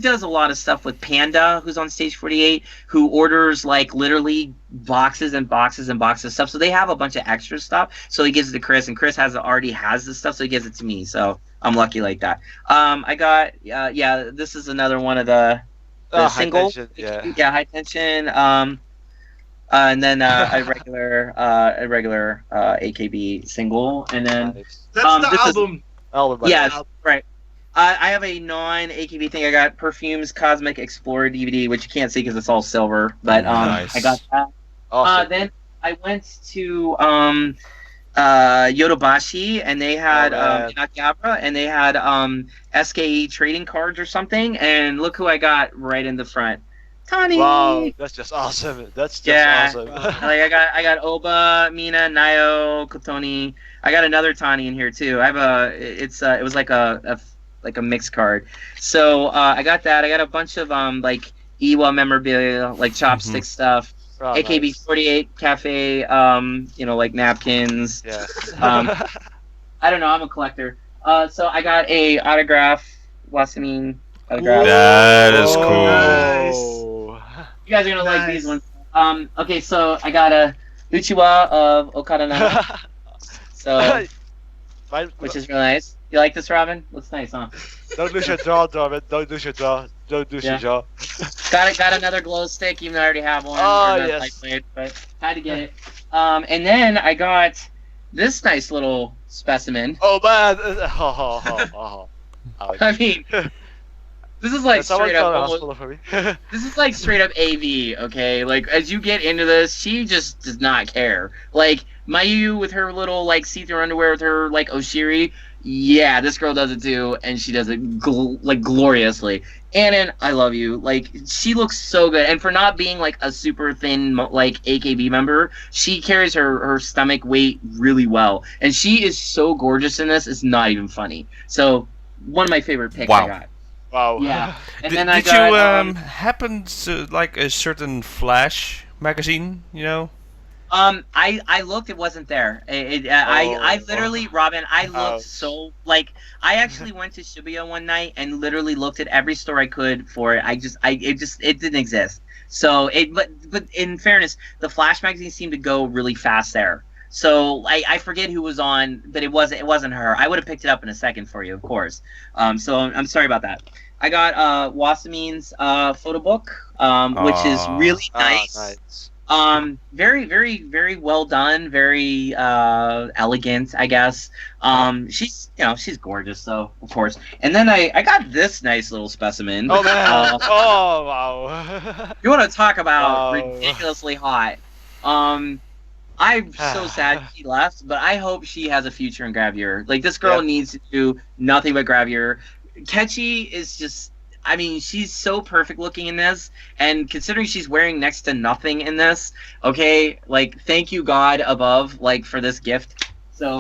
does a lot of stuff with Panda, who's on Stage 48, who orders like literally boxes and boxes and boxes of stuff. So they have a bunch of extra stuff. So he gives it to Chris, and Chris already has this stuff, so he gives it to me. So I'm lucky like that. I got this is another one of the single, high tension, high tension. And then a regular AKB single, and then that's the album. Yeah, right. I have a non-AKB thing. I got Perfume's Cosmic Explorer DVD, which you can't see because it's all silver. But nice. I got that. Awesome. Then I went to Yodobashi, and they had Akihabara, and they had SKE trading cards or something. And look who I got right in the front. Tani. Wow, that's just awesome. That's just awesome. Like I got Oba, Mina, Nayo, Kotoni. I got another Tani in here too. I have it was like a mixed card. So I got that. I got a bunch of like Iwa memorabilia, like chopstick stuff. Oh, AKB48 cafe, like napkins. Yeah. I don't know. I'm a collector. So I got a autograph, Wasamine autograph. That is cool. Nice. You guys are gonna like these ones. Okay, so I got a Uchiwa of Okada Nana. So, which is really nice. You like this, Robin? Looks nice, huh? Don't lose your jaw, Robin. Don't lose your jaw. Don't lose your jaw. Got another glow stick, even though I already have one. Oh, yes. But had to get it. And then I got this nice little specimen. Oh man! I mean, this is like straight up. Almost, for me. this is like straight up AV. Okay, like as you get into this, she just does not care. Like Mayu with her little like see-through underwear with her like Oshiri. Yeah, this girl does it too, and she does it like gloriously. Annan, I love you. Like she looks so good, and for not being like a super thin like AKB member, she carries her stomach weight really well, and she is so gorgeous in this. It's not even funny. So one of my favorite picks I got. Wow. Yeah. And did then I did got, you happen to like a certain Flash magazine? You know. I looked. It wasn't there. I literally, Robin. I looked so like I actually went to Shibuya one night and literally looked at every store I could for it. It didn't exist. So but in fairness, the Flash magazine seemed to go really fast there. So I forget who was on, but it wasn't her. I would have picked it up in a second for you, of course. So I'm sorry about that. I got Wasamine's photo book, which is really nice. Very, very, very well done. Very elegant, I guess. She's gorgeous, though, of course. And then I got this nice little specimen. Oh man! Oh wow! You want to talk about ridiculously hot? I'm so sad she left, but I hope she has a future in Gravure. Like this girl needs to do nothing but Gravure. Kechi is just. I mean, she's so perfect looking in this, and considering she's wearing next to nothing in this, okay, like, thank you, God above, like, for this gift. So,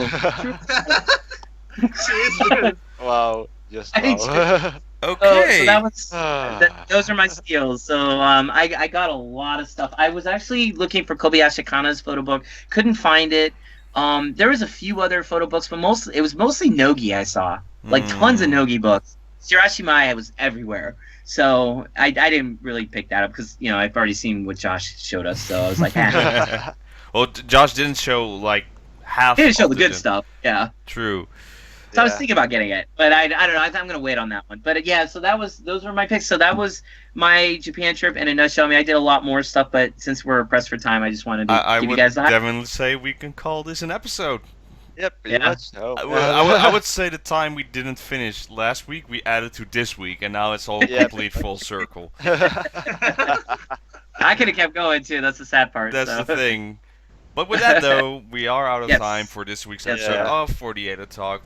wow, just wow. Okay. So that was, those are my steals. So, I got a lot of stuff. I was actually looking for Kobayashi Kana's photo book, couldn't find it. There was a few other photo books, but it was mostly Nogi I saw, like, tons of Nogi books. Shirashimai was everywhere, so I didn't really pick that up because I've already seen what Josh showed us, so I was like, Well, Josh didn't show like half. He didn't show the good stuff. Yeah. True. So I was thinking about getting it, but I don't know. I'm gonna wait on that one. But yeah, so those were my picks. So that was my Japan trip in a nutshell. I mean, I did a lot more stuff, but since we're pressed for time, I just wanted to give you guys that. I would definitely say we can call this an episode. Yep, pretty much. No. I would say the time we didn't finish last week, we added to this week, and now it's all complete full circle. I could have kept going too. That's the sad part. That's the thing. But with that though, we are out of time for this week's episode of 48 Talk.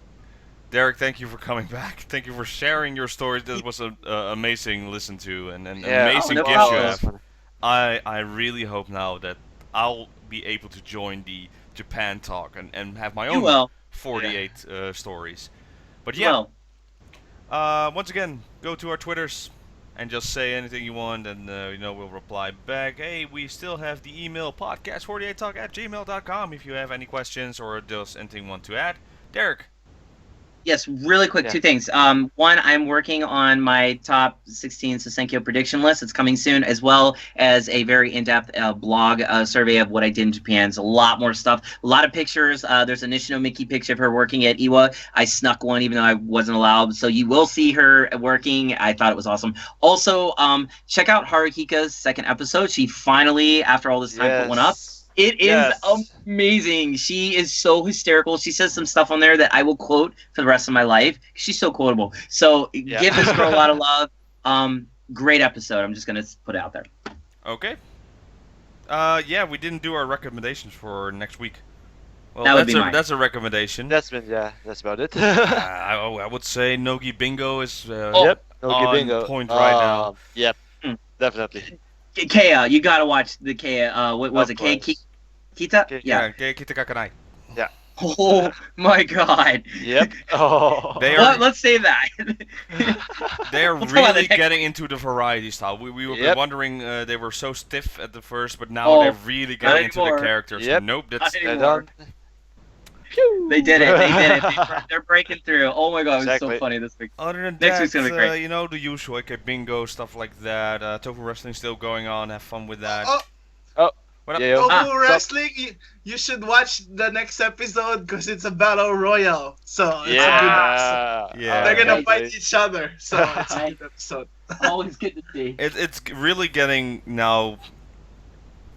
Derrick, thank you for coming back. Thank you for sharing your stories. This was an amazing listen to and an amazing gift you have. I really hope now that I'll be able to join the Japan Talk and have my own 48 stories. But once again, go to our Twitters and just say anything you want, and we'll reply back. Hey, we still have the email podcast48talk@gmail.com if you have any questions or just anything you want to add. Derrick. Yes, really quick, two things. One, I'm working on my top 16 Susenkyo prediction list. It's coming soon, as well as a very in-depth blog survey of what I did in Japan. It's a lot more stuff, a lot of pictures. There's a Nishino Miki picture of her working at Iwa. I snuck one even though I wasn't allowed, so you will see her working. I thought it was awesome. Also, check out Haruhika's second episode. She finally, after all this time, put one up. It is amazing. She is so hysterical. She says some stuff on there that I will quote for the rest of my life. She's so quotable. So give this girl a lot of love. Great episode. I'm just going to put it out there. Okay. We didn't do our recommendations for next week. Well, that's a recommendation. That's about it. I would say Nogi Bingo is Nogi on point right now. Yep, definitely. Kea, you gotta watch the Kea. What was it? Kita? Yeah, DXTakamina. Yeah. Oh my God. Yep. Oh. Let's save that. They are really getting into the variety style. We were wondering they were so stiff at the first, but now they're really getting into the characters. Yep. Nope, that's done. They did it. They're breaking through. Oh my God, it's so funny this week. Other than next week's gonna be great. The usual AK Bingo stuff like that. Tofu Wrestling still going on. Have fun with that. What up? Tofu Wrestling, you should watch the next episode because it's a battle royale. So it's a good episode. They're gonna fight each other. So it's a good episode. Always good to see. It's really getting now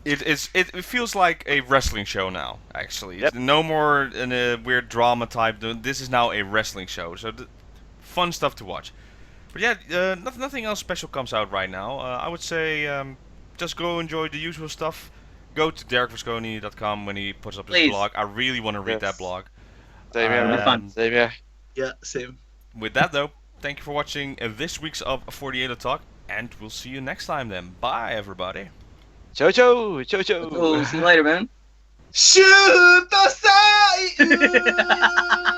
It feels like a wrestling show now. Actually, Yep. no more in a weird drama type. This is now a wrestling show. So fun stuff to watch. But yeah, nothing else special comes out right now. I would say just go enjoy the usual stuff. Go to DerrickVasconi.com when he puts up his blog. I really want to read that blog. Same here, fun. Same here. Yeah, same. With that though, thank you for watching this week's of 48 Talk, and we'll see you next time then. Bye everybody. Ciao, ciao, ciao, ciao. Oh, see you later, man. Shoot the side!